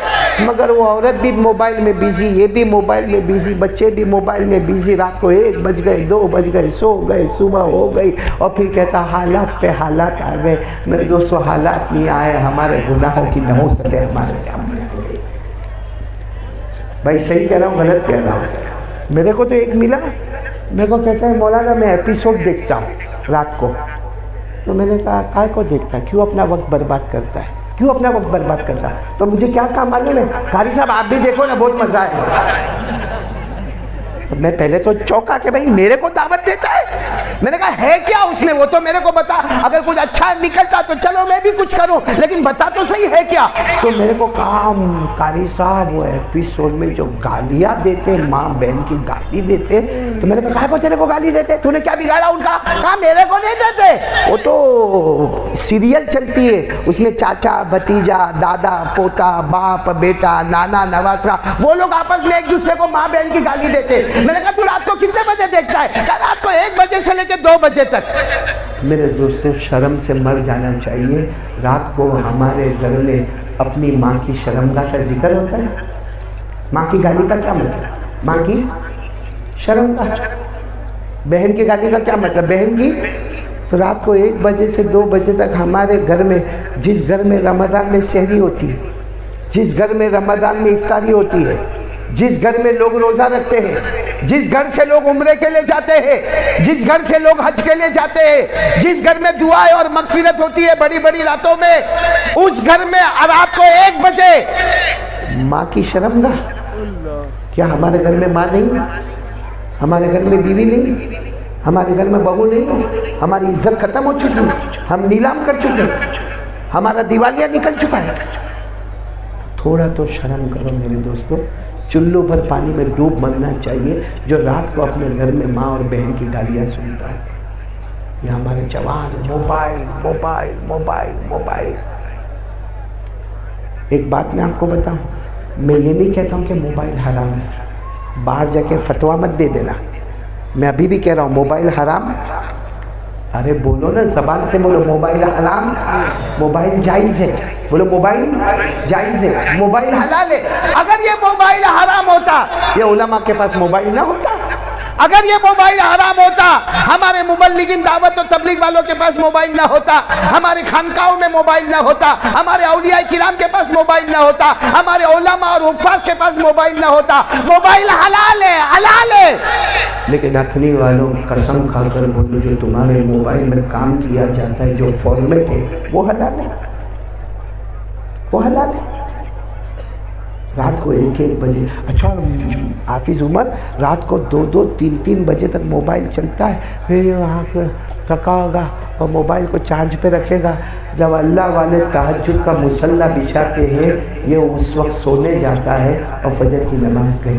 مگر وہ عورت بھی موبائل میں بیزی، یہ بھی موبائل میں بیزی، بچے بھی موبائل میں بیزی، رات کو 1 بج گئے، 2 بج گئے، سو گئے، صبح ہو گئی، اور پھر کہتا حالات پہ حالات آ گئے۔ میرے دوستو حالات نہیں آئے، ہمارے گناہوں کی نحوستیں ہمارے سامنے آ گئی۔ بھائی صحیح کہہ رہا ہوں غلط کہہ رہا ہوں؟ میرے کو تو ایک ملا، میرے کو کہتا ہے مولانا میں ایپیسوڈ دیکھتا ہوں رات کو، تو میں نے کہا کائے کو دیکھتا ہے، کیوں اپنا وقت برباد کرتا ہے، کیوں اپنا وقت برباد کرتا ہے؟ تو مجھے کیا کام معلوم ہے، قاری صاحب آپ بھی دیکھو نا بہت مزہ ہے۔ میں پہلے تو چوکا کہ بھئی میرے کو دعوت دیتا ہے، میں نے کہا ہے کیا اس میں، وہ تو میرے کو بتا، اگر کچھ اچھا نکلتا تو چلو میں بھی کچھ کروں، لیکن بتا تو صحیح ہے کیا۔ تو میرے کو کہا قاری صاحب وہ ایپیسوڈ میں جو گالیاں دیتے، ماں بہن کی گالی دیتے، تو میں نے کہا کو تیرے کو گالی دیتے، تو نے کیا بگاڑا ان کا؟ کہا میرے کو نہیں دیتے، وہ تو سیریل چلتی ہے، اس میں چاچا بھتیجا، دادا پوتا، باپ بیٹا، نانا نواسا، وہ لوگ آپس میں ایک دوسرے کو ماں بہن کی گالی دیتے۔ میں نے کہا تو رات کو کتنے بجے دیکھتا ہے؟ کہا رات کو 1 بجے سے لے کے 2 بجے تک۔ میرے دوستوں شرم سے مر جانا چاہیے، رات کو ہمارے گھر میں اپنی ماں کی شرمگاہ کا ذکر ہوتا ہے۔ ماں کی گالی کا کیا مطلب؟ ماں کی شرمگاہ۔ بہن کی گالی کا کیا مطلب؟ بہن کی۔ تو رات کو 1 بجے سے 2 بجے تک ہمارے گھر میں، جس گھر میں رمضان میں سحری ہوتی ہے، جس گھر میں رمضان میں افطاری ہوتی ہے، جس گھر میں لوگ روزہ رکھتے ہیں، جس گھر سے لوگ عمرے کے لیے جاتے ہیں، جس گھر سے لوگ حج کے لیے جاتے ہیں، جس گھر میں دعائیں اور مغفرت ہوتی ہے بڑی بڑی راتوں میں، اس گھر میں رات کو 1 بجے ماں کی شرمگاہ۔ کیا ہمارے گھر میں ماں نہیں ہے؟ ہمارے گھر میں بیوی نہیں؟ ہمارے گھر میں بہو نہیں؟ ہماری عزت ختم ہو چکی ہے، ہم نیلام کر چکے ہیں، ہمارا دیوالیہ نکل چکا ہے۔ تھوڑا تو شرم کرو میرے دوستو، چلو بھر پانی میں ڈوب مرنا چاہیے جو رات کو اپنے گھر میں ماں اور بہن کی گالیاں سنتا ہے۔ یہ ہمارے جوان موبائل موبائل موبائل موبائل۔ ایک بات میں آپ کو بتاؤں، میں یہ نہیں کہتا ہوں کہ موبائل حرام ہے، باہر جا کے فتویٰ مت دے دینا، میں ابھی بھی کہہ رہا ہوں موبائل حرام۔ ارے بولو نا، زبان سے بولو موبائل حرام، موبائل جائز ہے، بولو موبائل جائز ہے، موبائل حلال ہے۔ اگر یہ موبائل حرام ہوتا، یہ علماء کے پاس موبائل نہ ہوتا، اگر یہ موبائل حرام ہوتا، ہمارے مبلغین دعوت و تبلیغ والوں کے پاس موبائل نہ ہوتا، ہمارے خانقاہوں میں موبائل نہ ہوتا، ہمارے اولیاء کرام کے پاس موبائل نہ ہوتا، ہمارے علماء اور حفاظ کے پاس موبائل نہ ہوتا۔ موبائل حلال ہے، حلال ہے، لیکن اخنی والوں قسم کھا کر بولو جو تمہارے موبائل میں کام کیا جاتا ہے، جو فارمیٹ ہے وہ حلال ہے، وہ حلال ہے۔ رات کو 1-1 بجے، اچھا حافظ عمر رات کو 2-2 3-3 بجے تک موبائل چلتا ہے، پھر وہاں پہ تھکا ہوگا اور موبائل کو چارج پہ رکھے گا۔ جب اللہ والے تہجد کا مصلی بچھاتے ہیں یہ اس وقت سونے جاتا ہے اور فجر کی نماز گئی۔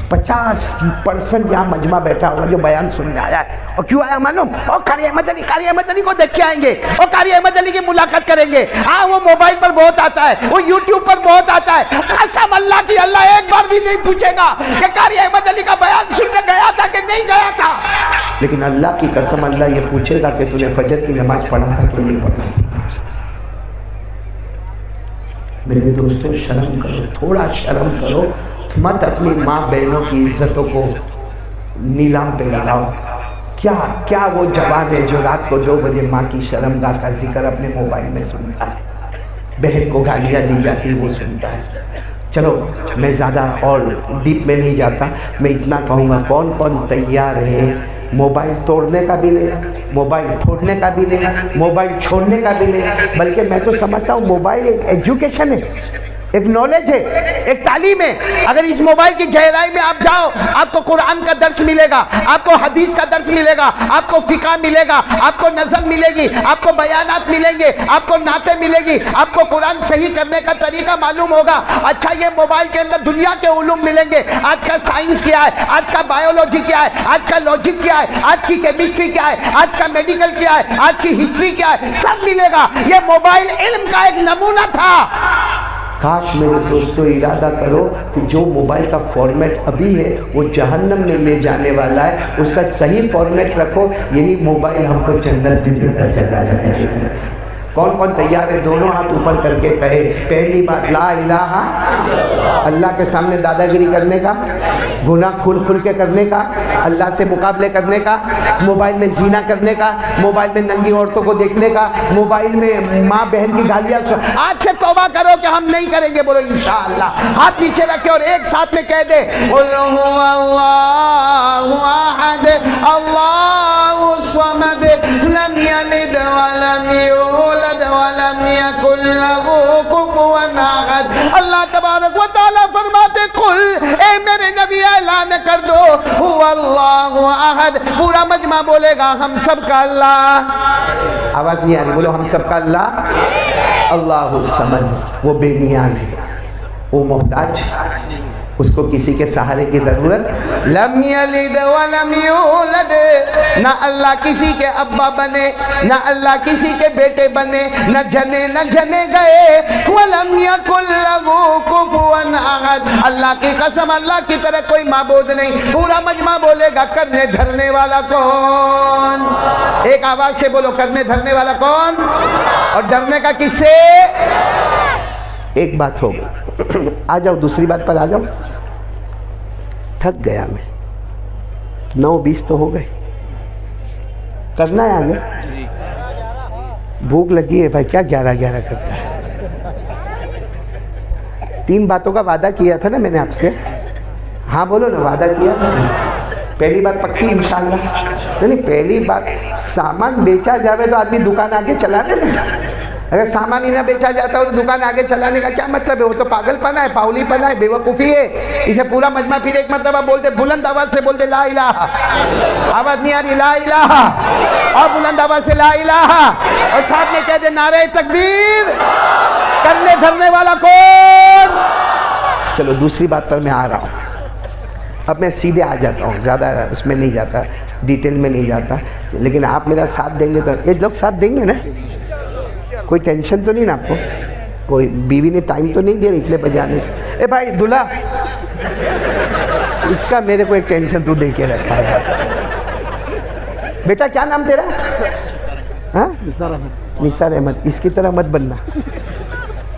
50% یہاں مجمع بیٹھا ہوگا جو بیان سننے آیا ہے، اور کیوں آیا معلوم؟ اور قاری احمد علی کو دیکھ کے آئیں گے، اور قاری احمد علی کی ملاقات کریں گے۔ ہاں وہ موبائل پر بہت آتا ہے، وہ یوٹیوب پر بہت آتا ہے، قسم اللہ کی اللہ ایک بار بھی نہیں پوچھے گا کہ قاری احمد علی کا بیان سننے گیا تھا کہ نہیں گیا تھا، لیکن اللہ کی قسم اللہ یہ پوچھے گا کہ تو نے فجر کی نماز پڑھا تھا کہ نہیں پڑھا تھا۔ میرے دوستو شرم کرو، تھوڑا شرم کرو، مت اپنی ماں بہنوں کی عزتوں کو نیلام پہ لگاؤ۔ کیا وہ جوان ہے جو رات کو 2 بجے ماں کی شرمگاہ کا ذکر اپنے موبائل میں سنتا ہے، بہن کو گالیاں دی جاتی وہ سنتا ہے۔ چلو میں زیادہ اور ڈیپ میں نہیں جاتا، میں اتنا کہوں گا کون کون تیار ہے موبائل توڑنے کا بھی نہیں، موبائل پھوڑنے کا بھی نہیں، موبائل چھوڑنے کا بھی نہیں، بلکہ میں تو سمجھتا ہوں موبائل ایک ایجوکیشن ہے، ایک نالج ہے، ایک تعلیم ہے۔ اگر اس موبائل کی گہرائی میں آپ جاؤ، آپ کو قرآن کا درس ملے گا، آپ کو حدیث کا درس ملے گا، آپ کو فقہ ملے گا، آپ کو نظم ملے گی، آپ کو بیانات ملیں گے، آپ کو نعتیں ملے گی، آپ کو قرآن صحیح کرنے کا طریقہ معلوم ہوگا۔ اچھا یہ موبائل کے اندر دنیا کے علوم ملیں گے، آج کا سائنس کیا ہے، آج کا بایولوجی کیا ہے، آج کا لاجک کیا ہے، آج کی کیمسٹری کیا ہے، آج کا میڈیکل کیا ہے، آج کی ہسٹری کیا ہے، سب ملے گا۔ یہ موبائل علم کا ایک نمونہ تھا۔ کاش میرے دوستو ارادہ کرو کہ جو موبائل کا فارمیٹ ابھی ہے وہ جہنم میں لے جانے والا ہے، اس کا صحیح فارمیٹ رکھو، یہی موبائل ہم کو جنت میں لے کر چلا جائے گا۔ کون کون تیار ہے؟ دونوں ہاتھ اوپر کر کے کہے پہلی بات لا الہ، اللہ کے سامنے دادا گیری کرنے کا، گناہ کھل کے کرنے کا، اللہ سے مقابلے کرنے کا، موبائل میں زنا کرنے کا، موبائل میں ننگی عورتوں کو دیکھنے کا، موبائل میں ماں بہن کی گالیاں۔ آج سے توبہ کرو کہ ہم نہیں کریں گے، بولو انشاءاللہ۔ ہاتھ نیچے رکھے اور ایک ساتھ میں کہہ دے قل هو اللہ احد اللہ الصمد لم یلد ولم یولد ولم یکن له کفوا احد۔ اللہ تبارک و تعالیٰ فرماتے قل، اے میرے نبی اعلان کر دو هو اللہ احد۔ پورا مجمع بولے گا ہم سب کا اللہ، آواز نہیں آ رہی، بولو ہم سب کا اللہ۔ اللہ الصمد، وہ بے نیاز ہے، وہ محتاج، اس کو کسی کے سہارے کی ضرورت۔ لم یلد ولم یولد، نہ اللہ کسی کے ابا بنے، نہ اللہ کسی کے بیٹے بنے، نہ جنے گئے۔ ولم یکن لہ کفوا احد، اللہ کی قسم اللہ کی طرح کوئی معبود نہیں۔ پورا مجمع بولے گا کرنے دھرنے والا کون؟ ایک آواز سے بولو کرنے دھرنے والا کون؟ اور ڈرنے کا کس سے؟ ایک بات ہو گئی، آ جاؤ دوسری بات پر آ جاؤ۔ تھک گیا میں، 9:20 تو ہو گئے، کرنا ہے آگے؟ بھوک لگی ہے بھائی، کیا 11 کرتا ہے؟ 3 باتوں کا وعدہ کیا تھا نا میں نے آپ سے، ہاں بولو نا، وعدہ کیا تھا۔ پہلی بات پکی انشاءاللہ، نہیں پہلی بات سامان بیچا جاوے تو آدمی دکان آگے چلا لے نا، اگر سامان ہی نہ بیچا جاتا ہو تو دکان آگے چلانے کا کیا مطلب ہے؟ وہ تو پاگل پنا ہے، پاؤلی پنا ہے، بیوقوفی ہے۔ اسے پورا مجمع پھر ایک مرتبہ بول دے، بلند آواز سے بول دے لا الہ، آواز نہیں آ رہی، لا الہ، اور بلند آواز سے لا الہ، اور ساتھ میں کہہ دے نعرہ تکبیر۔ کرنے دھرنے والا کون؟ چلو دوسری بات پر میں آ رہا ہوں، اب میں سیدھے آ جاتا ہوں، زیادہ اس میں نہیں جاتا، ڈیٹیل میں نہیں جاتا، لیکن آپ میرا ساتھ دیں گے تو یہ لوگ ساتھ دیں گے نا، کوئی ٹینشن تو نہیں نا آپ کو؟ کوئی بیوی نے ٹائم تو نہیں دیا اتنے بجانے؟ اے بھائی دلہا، اس کا میرے کو ایک ٹینشن تو دے کے رکھا ہے۔ بیٹا کیا نام تیرا؟ ہاں نثار احمد۔ نثار احمد، اس کی طرح مت بننا،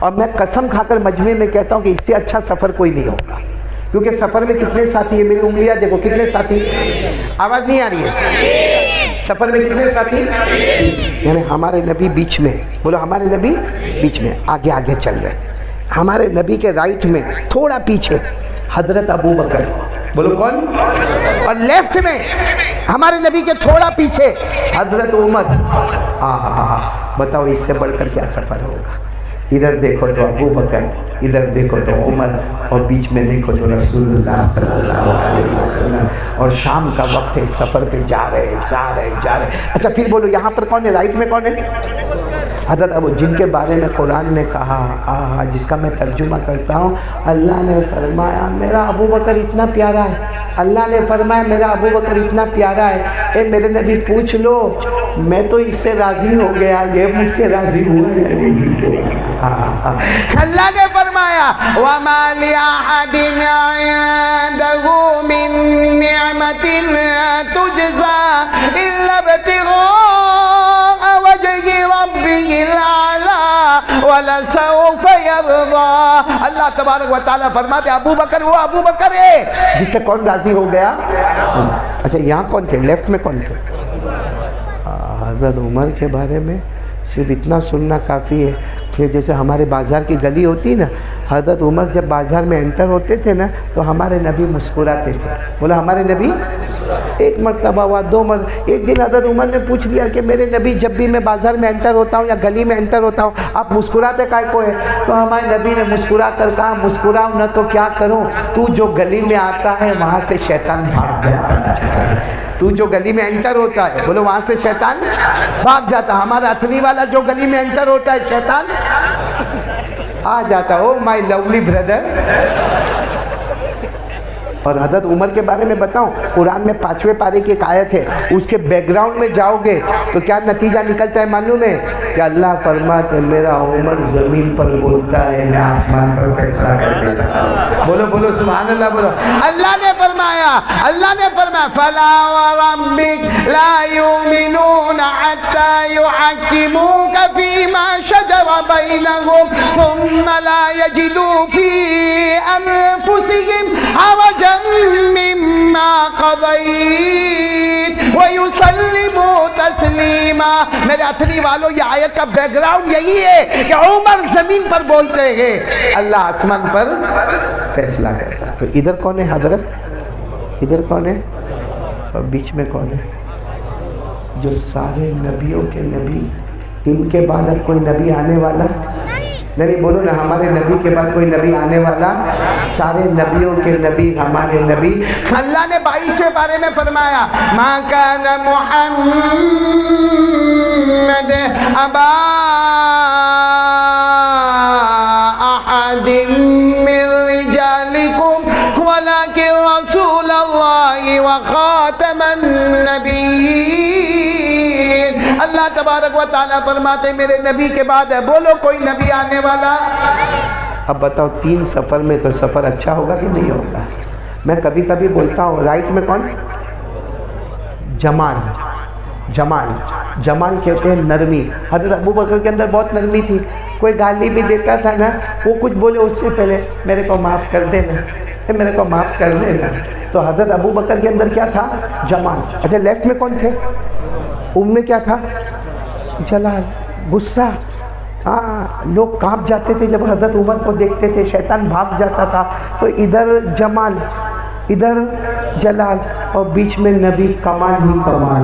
اور میں قسم کھا کر مجمع میں کہتا ہوں کہ اس سے اچھا سفر کوئی نہیں ہوگا، کیونکہ سفر میں کتنے ساتھی ہیں؟ میری انگلیاں دیکھو، کتنے ساتھی؟ آواز نہیں آ رہی ہے؟ سفر میں کتنے ساتھی؟ یعنی ہمارے نبی بیچ میں، بولو ہمارے نبی بیچ میں، آگے آگے چل رہے ہیں۔ ہمارے نبی کے رائٹ میں تھوڑا پیچھے حضرت ابو بکر، بولو کون؟ اور لیفٹ میں ہمارے نبی کے تھوڑا پیچھے حضرت عمر۔ بتاؤ اس سے بڑھ کر کیا سفر ہوگا؟ ادھر دیکھو تو ابو بکر، ادھر دیکھو تو عمر، اور بیچ میں دیکھو تو رسول اللہ صلی اللہ علیہ وسلم۔ اور شام کا وقت ہے، سفر پہ جا رہے۔ اچھا پھر بولو یہاں پر کون ہے؟ رائٹ میں کون ہے؟ حضرت ابو، جن کے بارے میں قرآن نے کہا، جس کا میں ترجمہ کرتا ہوں، اللہ نے فرمایا میرا ابو بکر اتنا پیارا ہے، اللہ نے فرمایا میرا ابو بکر اتنا پیارا ہے، اے میرے نبی پوچھ لو میں تو اس سے راضی ہو گیا، یہ مجھ سے راضی ہوا ہے نہیں؟ اللہ نے فرمایا وَمَا لِأَحَدٍ عِندَهُ مِن نِعْمَةٍ تُجْزَى إِلَّا ابْتِغَاءَ وَجْهِ رَبِّهِ الْأَعْلَىٰ وَلَسَوْفَ يَرْضَىٰ۔ اللہ تبارک و تعالیٰ فرماتے ابو بکر، وہ ابو بکر ہے جس سے کون راضی ہو گیا؟ اچھا یہاں کون تھے؟ لیفٹ میں کون تھے؟ حضرت عمر کے بارے میں صرف اتنا سننا کافی ہے کہ جیسے ہمارے بازار کی گلی ہوتی نا، حضرت عمر جب بازار میں انٹر ہوتے تھے نا تو ہمارے نبی مسکراتے تھے، بولا ہمارے نبی، ایک مرتبہ ہوا، دو مرتبہ، ایک دن حضرت عمر نے پوچھ لیا کہ میرے نبی جب بھی میں بازار میں انٹر ہوتا ہوں یا گلی میں انٹر ہوتا ہوں آپ مسکراتے کائے کو ہے؟ تو ہمارے نبی نے مسکرا کر کہا مسکراؤں نہ تو کیا کروں، تو جو گلی میں آتا ہے وہاں سے شیطان بھاگ جاتا ہے، تو جو گلی میں انٹر ہوتا ہے، بولو وہاں سے شیطان بھاگ جاتا۔ ہمارا اتھنی والا جو گلی میں انٹر ہوتا ہے شیطان آ جاتا۔ او مائی لولی بردر۔ اور حضرت عمر کے بارے میں بتاؤں، قرآن میں 5ویں پارے کی ایک آیت ہے، اس کے بیک گراؤنڈ میں جاؤ گے تو کیا نتیجہ نکلتا ہے معلوم ہے؟ کہ اللہ فرماتے میرا عمر زمین پر بولتا ہے میں آسمان پر فیصلہ کر دیتا ہوں۔ بولو بولو سبحان اللہ بولو۔ اللہ نے فرمایا فَلَا وَرَبِّكَ لَا يُؤْمِنُونَ حَتَّى يُحَكِّمُوكَ فِي مَا شَجَرَ بَيْنَهُمْ ثُمَّ لَا يَجِدُوا فِي أَنفُسِهِمْ حَرَجًا مِّمَّا قَضَيْتَ وَيُسَلِّمُوا تَسْلِيمًا۔ میرے اتھنی والوں یہ آیت کا بیک گراؤنڈ یہی ہے کہ عمر زمین پر بولتے ہیں، اللہ آسمان پر فیصلہ کرتا۔ تو ادھر کون ہے حضرت؟ ادھر کون ہے؟ اور بیچ میں کون ہے؟ جو سارے نبیوں کے نبی، ان کے بعد اب کوئی نبی آنے والا نہیں؟ بولو نا ہمارے نبی کے بعد کوئی نبی آنے والا؟ سارے نبیوں کے نبی ہمارے نبی۔ اللہ نے 22 بارے میں فرمایا ما کان محمد ابا احد من رجالکم ولکن رسول اللہ وخاتم النبیین۔ اللہ تبارک و تعالیٰ فرماتے میرے نبی کے بعد ہے بولو کوئی نبی آنے والا؟ اب بتاؤ 3 سفر میں تو سفر اچھا ہوگا کہ نہیں ہوگا؟ میں کبھی کبھی بولتا ہوں رائٹ میں کون؟ جمال کہتے ہیں نرمی۔ حضرت ابو بکر کے اندر بہت نرمی تھی، کوئی گالی بھی دیتا تھا نا وہ کچھ بولے اس سے پہلے میرے کو معاف کر دینا، میرے کو معاف کر دینا۔ تو حضرت ابو بکر کے اندر کیا تھا؟ جمال۔ اچھا لیفٹ میں کون تھے؟ ان میں کیا تھا؟ جلال، غصہ۔ لوگ کانپ جاتے تھے جب حضرت عمر کو دیکھتے تھے، شیطان بھاگ جاتا تھا۔ تو ادھر جمال، ادھر جلال، اور بیچ میں نبی کمال ہی کمال۔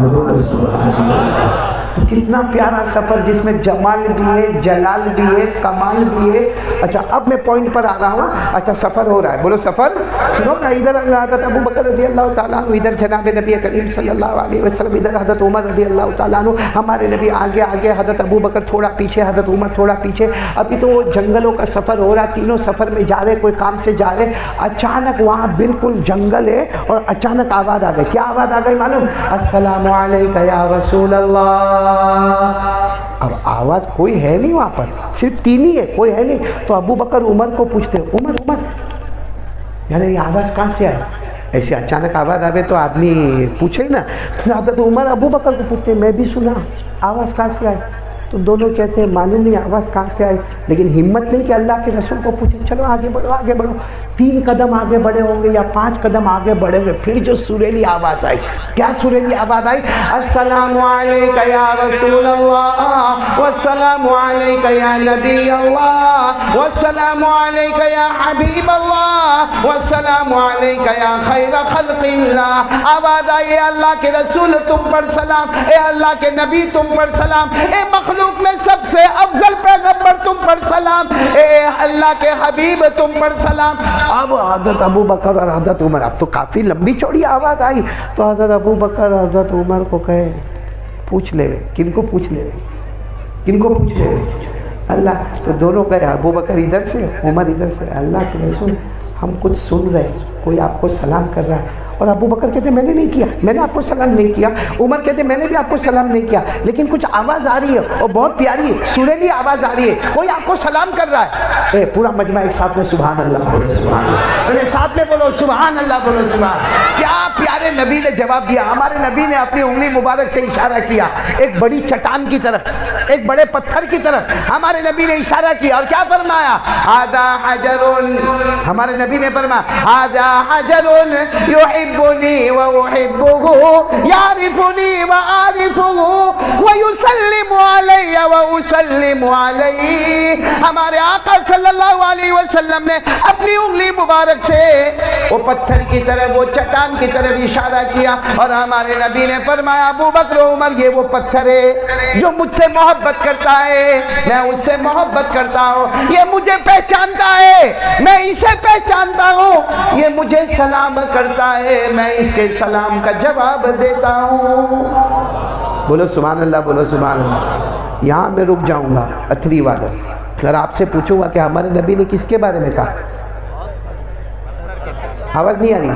تو کتنا پیارا سفر جس میں جمال بھی ہے، جلال بھی ہے، کمال بھی ہے۔ اچھا اب میں پوائنٹ پر آ رہا ہوں۔ اچھا سفر ہو رہا ہے، بولو سفر سنو نا۔ ادھر حضرت ابو بکر رضی اللہ تعالیٰ عنہ، ادھر جناب نبی کریم صلی اللہ علیہ وسلم، ادھر حضرت عمر رضی اللہ تعالیٰ عنہ، ہمارے نبی آگے آگے، حضرت ابو بکر تھوڑا پیچھے، حضرت عمر تھوڑا پیچھے۔ ابھی تو وہ جنگلوں کا سفر ہو رہا، تینوں سفر میں جا رہے، کوئی کام سے جا رہے۔ اچانک وہاں بالکل جنگل ہے اور اچانک آواز آ گئی۔ کیا آواز آ گئی معلوم؟ السلام علیکم یا رسول اللہ۔ اب آواز کوئی ہے نہیں وہاں پر، صرف 3 ہی ہے، کوئی ہے نہیں۔ تو ابو بکر عمر کو پوچھتے عمر یعنی یہ آواز کہاں سے آئی؟ ایسے اچانک آواز آوے تو آدمی پوچھے نا۔ حضرت عمر ابو بکر کو پوچھتے میں بھی سنا آواز کہاں سے آئی؟ تو دونوں کہتے ہیں معلوم نہیں آواز کہاں سے آئی، لیکن ہمت نہیں کہ اللہ کے رسول کو پوچھیں چلو آگے بڑھو آگے بڑھو۔ 3 قدم آگے بڑھے ہوں گے یا 5 قدم آگے بڑھے گے، پھر جو سریلی آواز آئی، کیا سریلی آواز آئی؟ السلام علیکہ یا رسول اللہ، والسلام علیکہ یا نبی اللہ، والسلام علیکہ یا حبیب اللہ، والسلام علیکہ یا خیر خلق اللہ۔ آواز آئی، اے اللہ کے رسول تم پر سلام، اے اللہ کے نبی تم پر سلام، اے مخلوق میں سب سے افضل پیغمبر تم پر سلام، اے اللہ کے حبیب تم پر سلام۔ اب حضرت ابو بکر اور حضرت عمر، اب تو کافی لمبی چوڑی آواز آئی، تو حضرت ابو بکر اور حضرت عمر کو کہے پوچھ لے، کن کو پوچھ لے، کن کو پوچھ لے؟ اللہ۔ تو دونوں کہے، ابو بکر ادھر سے عمر ادھر سے، اللہ کے رسول ہم کچھ سن رہے، کوئی آپ کو سلام کر رہا ہے۔ اور ابو بکر کہتے میں نے نہیں کیا، میں نے آپ کو سلام نہیں کیا۔ عمر کہتے میں نے بھی آپ کو سلام نہیں کیا، لیکن کچھ آواز آ رہی ہے اور بہت پیاری ہے، سریلی آواز آ رہی ہے، کوئی آپ کو سلام کر رہا ہے۔ اے پورا مجمع ایک ساتھ میں سبحان اللہ بولو، سبحان اللہ ساتھ میں بولو، سبحان اللہ بولو، سبحان۔ کیا پیارے نبی نے جواب دیا! ہمارے نبی نے اپنی انگلی مبارک سے اشارہ کیا ایک بڑی چٹان کی طرف، ایک بڑے پتھر کی طرف ہمارے نبی نے اشارہ کیا، اور کیا فرمایا؟ ھذا حجر، ہمارے نبی نے فرمایا ھذا حجر يحبني وأحبه يعرفني وأعرفه ويسلم علي وأسلم عليه۔ ہمارے آقا صلی اللہ علیہ وسلم نے اپنی انگلی مبارک سے وہ پتھر کی طرف، وہ چٹان کی طرف اشارہ کیا، اور ہمارے نبی نے فرمایا ابو بکر و عمر یہ وہ پتھر ہے جو مجھ سے محبت کرتا ہے، میں اس سے محبت کرتا ہوں، یہ مجھے پہچانتا ہے، میں اسے پہچانتا ہوں، یہ مجھے سلام کرتا ہے، میں اس کے سلام کا جواب دیتا ہوں۔ بولو سبحان اللہ، بولو سبحان اللہ۔ یہاں میں رک جاؤں گا اتھری والوں، اگر آپ سے پوچھوں گا کہ ہمارے نبی نے کس کے بارے میں کہا؟ آواز نہیں آ رہی؟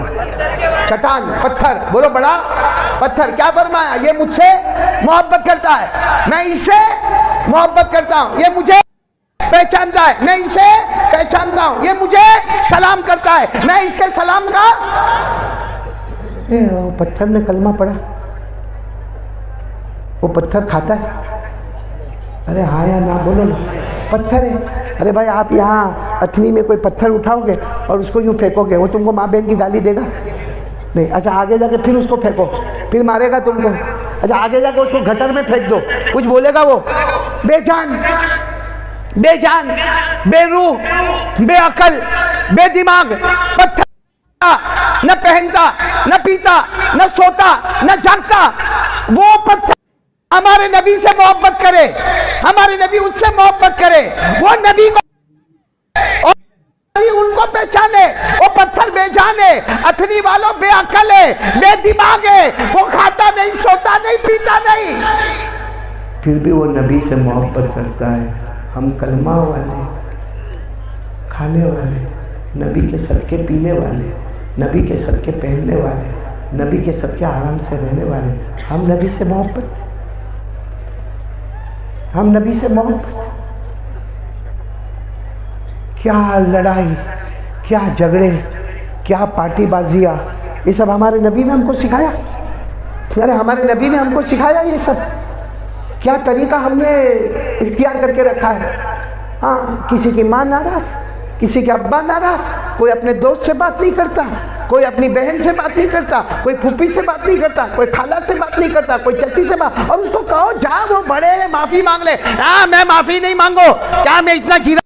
چٹان، پتھر، بولو بڑا پتھر، کیا فرمایا؟ یہ مجھ سے محبت کرتا ہے، میں اس سے محبت کرتا ہوں، یہ مجھے پہچانتا ہے، میں اسے پہچانتا ہوں، یہ مجھے سلام کرتا ہے، میں اس کے سلام کا۔ وہ پتھر نے کلمہ پڑھا، وہ پتھر کھاتا ہے؟ ارے ہاں یا نہ بولو نا، پتھر ہے۔ ارے بھائی آپ یہاں اتھنی میں کوئی پتھر اٹھاؤ گے اور اس کو یوں پھینکو گے، وہ تم کو ماں بہن کی گالی دے گا؟ نہیں۔ اچھا آگے جا کے پھر اس کو پھینکو، پھر مارے گا تم کو۔ اچھا آگے جا کے اس کو گٹر میں پھینک دو، کچھ بولے گا وہ؟ بے جان، بے جان، بے روح، بے عقل، بے دماغ پتھر، نہ پہنتا، نہ پیتا، نہ سوتا، نہ جاگتا، وہ پتھر ہمارے نبی سے محبت کرے، ہمارے نبی اس سے محبت کرے، وہ نبی کو اور ان کو پہچانے، وہ پتھر بے جان ہے، اتھنی والوں بے عقل ہے، بے دماغ ہے، وہ کھاتا نہیں، سوتا نہیں، پیتا نہیں، پھر بھی وہ نبی سے محبت کرتا ہے۔ ہم کلمہ والے، کھانے والے، نبی کے صدقے پینے والے، نبی کے صدقے پہننے والے، نبی کے صدقے آرام سے رہنے والے، ہم نبی سے محبت، ہم نبی سے محبت، کیا لڑائی، کیا جھگڑے، کیا پارٹی بازیاں، یہ سب ہمارے نبی نے ہم کو سکھایا۔ ارے ہمارے نبی نے ہم کو سکھایا یہ سب، کیا طریقہ ہم نے اختیار کر کے رکھا ہے۔ ہاں کسی کی ماں ناراض، کسی کے ابا ناراض، کوئی اپنے دوست سے بات نہیں کرتا، کوئی اپنی بہن سے بات نہیں کرتا، کوئی پھوپھی سے بات نہیں کرتا، کوئی خالہ سے بات نہیں کرتا، کوئی چچی سے بات، اور اس کو کہو جا وہ بڑے معافی مانگ لے، ہاں میں معافی نہیں مانگو، کیا میں اتنا گیرا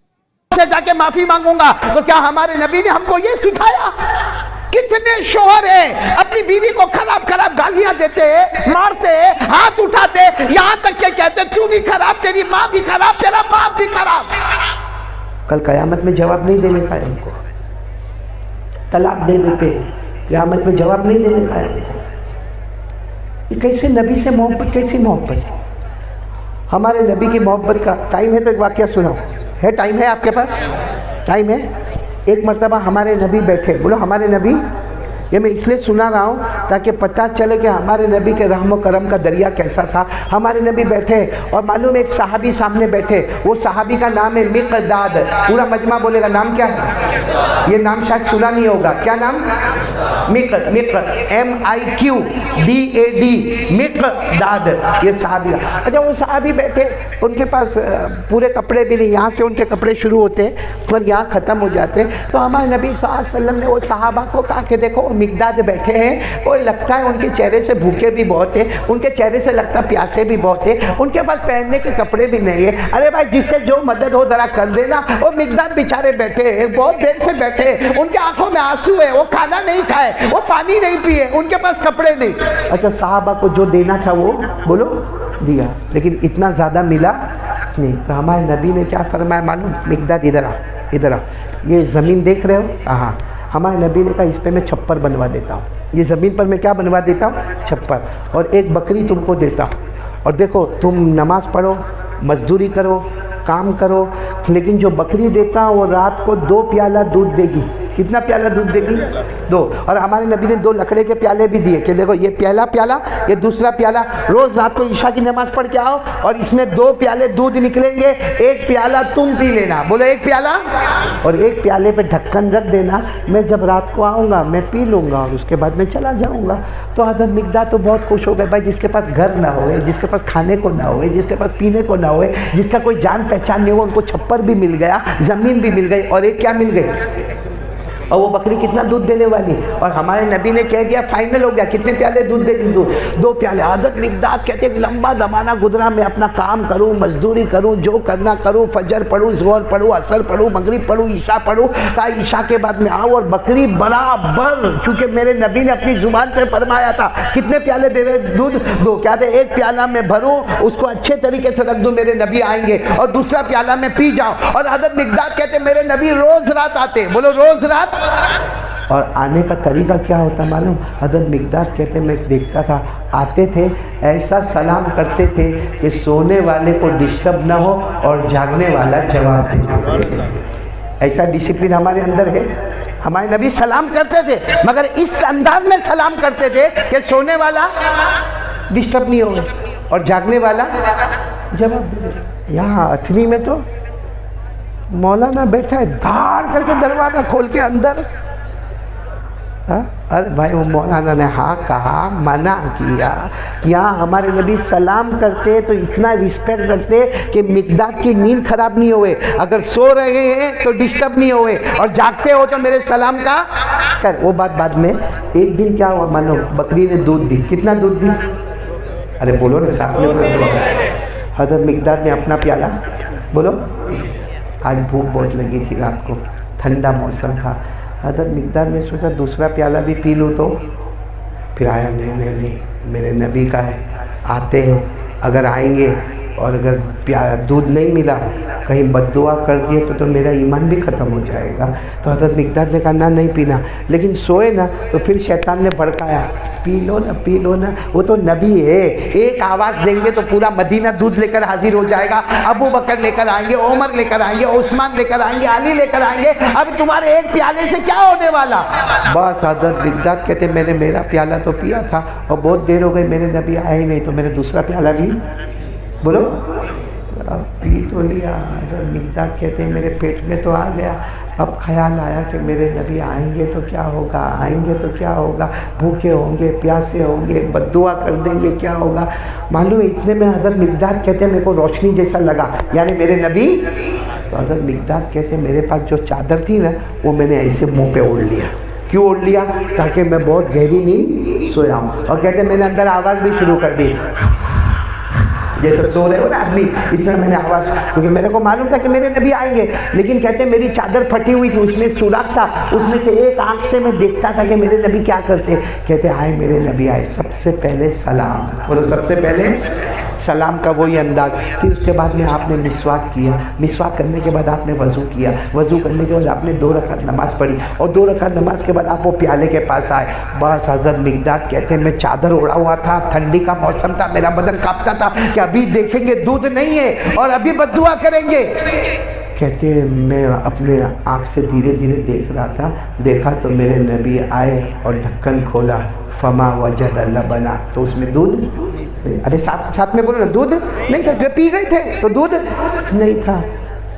سے جا کے معافی مانگوں گا؟ تو کیا ہمارے نبی نے ہم کو یہ سکھایا؟ کتنے شوہر ہیں اپنی بیوی کو خراب خراب گالیاں دیتے، مارتے، ہاتھ اٹھاتے، یہاں تک کہ کہتے تو بھی خراب، تیری ماں بھی خراب، تیرا باپ بھی خراب۔ کل قیامت میں جواب نہیں دینے کا ہے ان کو، طلاق دے دیتے، قیامت میں جواب نہیں دینے کا ہے ان کو۔ یہ کیسے نبی سے محبت، کیسی محبت؟ ہمارے نبی کی محبت کا ٹائم ہے تو ایک واقعہ سناؤ، ہے ٹائم ہے آپ کے پاس؟ ٹائم ہے؟ ایک مرتبہ ہمارے نبی بیٹھے، بولو ہمارے نبی یہ میں اس لیے سنا رہا ہوں تاکہ پتہ چلے کہ ہمارے نبی کے رحم و کرم کا دریا کیسا تھا. ہمارے نبی بیٹھے اور معلوم ایک صحابی سامنے بیٹھے, وہ صحابی کا نام ہے مقداد. پورا مجمع بولے گا نام کیا ہے؟ یہ نام شاید سنا نہیں ہوگا. کیا نام؟ MIQDAD, مقداد. یہ صحابی. اچھا وہ صحابی بیٹھے, ان کے پاس پورے کپڑے بھی نہیں, یہاں سے ان کے کپڑے شروع ہوتے اور یہاں ختم ہو جاتے. تو ہمارے نبی صلی اللہ علیہ وسلم نے وہ صحابہ کو کہا کہ دیکھو مقداد بیٹھے ہیں, اور لگتا ہے ان کے چہرے سے بھوکے بھی بہت ہیں, ان کے چہرے سے لگتا ہے پیاسے بھی بہت ہیں, ان کے پاس پہننے کے کپڑے بھی نہیں ہیں. ارے بھائی جس سے جو مدد ہو ذرا کر دینا. وہ مقداد بیچارے بیٹھے ہیں, بہت دیر سے بیٹھے ہیں, ان کے آنکھوں میں آنسو ہے, وہ کھانا نہیں کھائے, وہ پانی نہیں پیے, ان کے پاس کپڑے نہیں. اچھا صحابہ کو جو دینا تھا وہ بولو دیا, لیکن اتنا زیادہ ملا نہیں. تو ہمارے نبی نے کیا فرمایا معلوم؟ مقداد ادھر آ, ادھر آ. یہ زمین دیکھ رہے ہو؟ ہاں. ہمارے نبی نے کہا اس پہ میں چھپر بنوا دیتا ہوں. یہ زمین پر میں کیا بنوا دیتا ہوں؟ چھپر. اور ایک بکری تم کو دیتا ہوں, اور دیکھو تم نماز پڑھو, مزدوری کرو, کام کرو, لیکن جو بکری دیتا ہوں وہ رات کو 2 پیالہ دودھ دے گی. کتنا پیالہ دودھ دے گی؟ 2. اور ہمارے نبی نے 2 لکڑے کے پیالے بھی دیے کہ دیکھو یہ پہلا پیالہ, یہ دوسرا پیالہ. روز رات کو عشاء کی نماز پڑھ کے آؤ اور اس میں 2 پیالے دودھ نکلیں گے, 1 پیالہ تم پی لینا. بولو 1 پیالہ, اور 1 پیالے پہ ڈھکن رکھ دینا, میں جب رات کو آؤں گا میں پی لوں گا اور اس کے بعد میں چلا جاؤں گا. تو حضرت مقداد تو بہت خوش ہو گئے. بھائی جس کے پاس گھر نہ ہوئے, جس کے پاس کھانے کو نہ ہوئے, جس کے پاس پینے کو نہ ہوئے, جس کا کوئی جان پہچان نہیں ہو, ان کو چھپر بھی مل گیا, زمین بھی مل گئی, اور ایک کیا مل گئی؟ اور وہ بکری کتنا دودھ دینے والی. اور ہمارے نبی نے کہہ دیا فائنل ہو گیا, کتنے پیالے دودھ دے گی؟ 2 پیالے. حضرت مقداد کہتے ہیں لمبا زمانہ گزرا, میں اپنا کام کروں, مزدوری کروں, جو کرنا کروں, فجر پڑھوں, ظہر پڑھوں, عصر پڑھوں, مغرب پڑھوں, عشاء پڑھوں. کہا عشاء کے بعد میں آؤں اور بکری برابر, چونکہ میرے نبی نے اپنی زبان سے فرمایا تھا کتنے پیالے دے رہے دودھ؟ 2. کہتے 1 پیالہ میں بھروں, اس کو اچھے طریقے سے رکھ دوں, میرے نبی آئیں گے, اور دوسرا پیالہ میں پی جاؤں. اور حضرت مقداد کہتے میرے نبی روز رات آتے. بولو روز رات. اور آنے کا طریقہ کیا ہوتا معلوم؟ حضرت مقداد کہتے میں دیکھتا تھا, آتے تھے ایسا سلام کرتے تھے کہ سونے والے کو ڈسٹرب نہ ہو اور جاگنے والا جواب دے. ایسا ڈسپلن ہمارے اندر ہے. ہمارے نبی سلام کرتے تھے مگر اس انداز میں سلام کرتے تھے کہ سونے والا ڈسٹرب نہیں ہوگا اور جاگنے والا جواب دے. یہاں اتنی میں تو مولانا بیٹھا ہے, دھاڑ کر کے دروازہ کھول کے اندر. ارے بھائی وہ مولانا نے ہاں کہا, منع کیا. یہاں ہمارے نبی سلام کرتے تو اتنا رسپیکٹ رکھتے کہ مقداد کی نیند خراب نہیں ہوئے, اگر سو رہے ہیں تو ڈسٹرب نہیں ہوئے, اور جاگتے ہو تو میرے سلام کا کر. وہ بات بعد میں. ایک دن کیا ہوا مانو, بکری نے دودھ دی. کتنا دودھ دی؟ ارے بولو نا ساتھ میں. حضرت مقداد نے اپنا پیالہ, بولو, آج بھوک بہت لگی تھی رات کو, ٹھنڈا موسم تھا. حضرت مقداد نے سوچا دوسرا پیالہ بھی پی لوں, تو پھر آیا نہیں میرے نبی کا ہے, آتے ہیں, اگر آئیں گے اور اگر دودھ نہیں ملا, کہیں بد دعا کر دیے تو میرا ایمان بھی ختم ہو جائے گا. تو حضرت مقداد نے کہا نہ نہیں پینا, لیکن سوئے نا تو پھر شیطان نے بھڑکایا, پی لو نا. وہ تو نبی ہے, ایک آواز دیں گے تو پورا مدینہ دودھ لے کر حاضر ہو جائے گا. ابو بکر لے کر آئیں گے, عمر لے کر آئیں گے, عثمان لے کر آئیں گے, علی لے کر آئیں گے. اب تمہارے ایک پیالے سے کیا ہونے والا؟ بس حضرت مقداد کہتے میں نے میرا پیالہ تو پیا تھا اور بہت دیر ہو گئی, میرے نبی آئے ہی نہیں, تو میں نے دوسرا پیالہ بھی, بولو, پی تو لیا. حضرت مقداد کہتے ہیں میرے پیٹ میں تو آ گیا. اب خیال آیا کہ میرے نبی آئیں گے تو کیا ہوگا, بھوکے ہوں گے, پیاسے ہوں گے, بد دعا کر دیں گے, کیا ہوگا معلوم ہے. اتنے میں حضرت مقداد کہتے ہیں میرے کو روشنی جیسا لگا, یعنی میرے نبی. تو حضرت مقداد کہتے ہیں میرے پاس جو چادر تھی نا وہ میں نے ایسے منہ پہ اوڑھ لیا. کیوں اوڑھ لیا؟ تاکہ میں بہت گہری نیند سویا ہوں. اور کہتے ہیں میں نے اندر آواز بھی شروع کر دی, جیسے سو رہے ہو نا آدمی, اس طرح میں نے آواز, کیونکہ میرے کو معلوم تھا کہ میرے نبی آئیں گے. لیکن کہتے ہیں میری چادر پھٹی ہوئی تھی, اس میں سوراخ تھا, اس میں سے ایک آنکھ سے میں دیکھتا تھا کہ میرے نبی کیا کرتے. کہتے آئے میرے نبی آئے, سب سے پہلے سلام, بولو سب سے پہلے سلام کا وہی انداز. پھر اس کے بعد میں آپ نے مسواک کیا, مسواک کرنے کے بعد آپ نے وضو کیا, وضو کرنے کے بعد آپ نے 2 رکعت نماز پڑھی, اور 2 رکعت نماز کے بعد آپ وہ پیالے کے پاس آئے. بس حضرت مقداد کہتے ہیں میں چادر اوڑا ہوا تھا, ٹھنڈی کا موسم تھا, میرا بدن کانپتا تھا کہ ابھی دیکھیں گے دودھ نہیں ہے اور ابھی بد دعا کریں گے. کہتے ہیں میں اپنے آنکھ سے دھیرے دھیرے دیکھ رہا تھا، دیکھا تو میرے نبی آئے اور ڈھکن کھولا، فما وجد لبنا، تو اس میں دودھ، ارے ساتھ میں بولو نا، دودھ نہیں تھا، جو پی گئے تھے تو دودھ نہیں تھا۔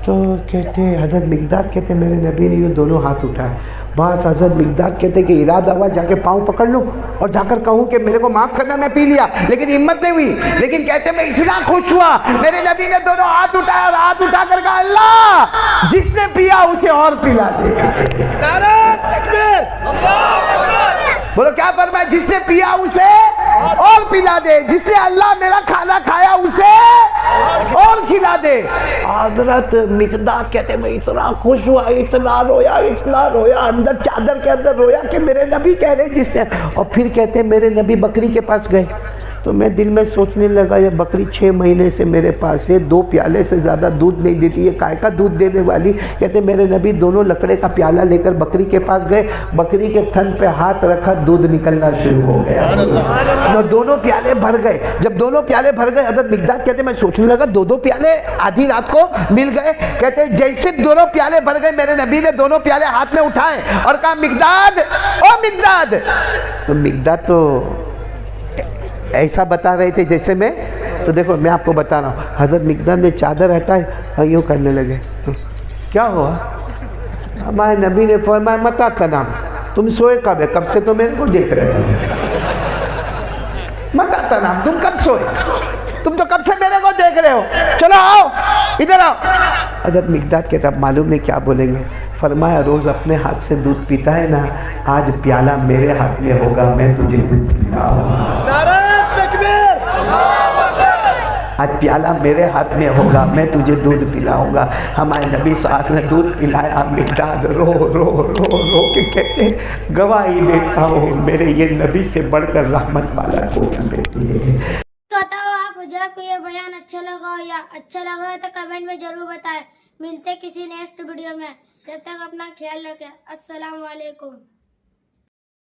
تو کہتے حضرت مقداد کہتے میرے نبی نے یہ دونوں ہاتھ اٹھائے، بس حضرت مقداد کہتے کہ ارادہ ہوا جا کے پاؤں پکڑ لوں اور جا کر کہوں کہ میرے کو معاف کرنا، میں پی لیا، لیکن ہمت نہیں ہوئی۔ لیکن کہتے میں اتنا خوش ہوا، میرے نبی نے دونوں ہاتھ اٹھایا اور ہاتھ اٹھا کر کہا اللہ جس نے پیا اسے اور پلا دے۔ نعرہ تکبیر، بولو کیا فرمایا؟ جس نے پیا اسے اور پلا دے، جس نے اللہ میرا کھانا کھایا اسے اور کھلا دے۔ حضرت مقداد کہتے میں اتنا خوش ہوا، اتنا رویا اندر چادر کے اندر رویا کہ میرے نبی کہہ رہے جس نے، اور پھر کہتے میرے نبی بکری کے پاس گئے تو میں دل میں سوچنے لگا یہ بکری 6 مہینے سے میرے پاس ہے، 2 پیالے سے زیادہ دودھ نہیں دیتی، یہ کائے کا دودھ دینے والی؟ کہتے میرے نبی دونوں لکڑے کا پیالہ لے کر بکری کے پاس گئے، بکری کے تھن پہ ہاتھ رکھا، دودھ نکلنا شروع ہو گیا، دونوں پیالے بھر گئے۔ جب دونوں پیالے بھر گئے حضرت مقداد کہتے میں سوچنے لگا 2 پیالے آدھی رات کو مل گئے۔ کہتے جیسے دونوں پیالے بھر گئے میرے نبی نے دونوں پیالے ہاتھ میں اٹھائے اور کہا مقداد، او مقداد، تو مقداد تو ایسا بتا رہے تھے جیسے میں، تو دیکھو میں آپ کو بتا رہا ہوں، حضرت مقداد نے چادر ہٹائی اور یوں کرنے لگے، کیا ہوا؟ ہمارے نبی نے فرمایا متا تنام، تم سوئے کب ہے؟ کب سے تو میرے کو دیکھ رہے ہو، متا تنام، تم کب سوئے؟ تم تو کب سے میرے کو دیکھ رہے ہو، چلو آؤ ادھر آؤ۔ حضرت مقداد کہتا اب معلوم نہیں کیا بولیں گے، فرمایا روز اپنے ہاتھ سے دودھ پیتا ہے نا، آج پیالہ میرے ہاتھ میں ہوگا، میں تجھے دودھ پلاؤں گا۔ نعرہ تکبیر، آج پیالہ میرے ہاتھ میں ہوگا، میں تجھے دودھ پلاؤں گا۔ ہمارے نبی صلی اللہ علیہ وسلم نے دودھ پلایا، مقداد رو رو رو رو کے کہتے گواہی دیتا ہوں میرے یہ نبی سے بڑھ کر رحمت والا کوئی نہیں ہے۔ آپ حضرت کو یہ بیان اچھا لگا ہو یا اچھا لگا ہو تو کمنٹ میں ضرور بتائیں۔ ملتے کسی نیکسٹ ویڈیو میں، جب تک اپنا خیال رکھیں۔ السلام علیکم۔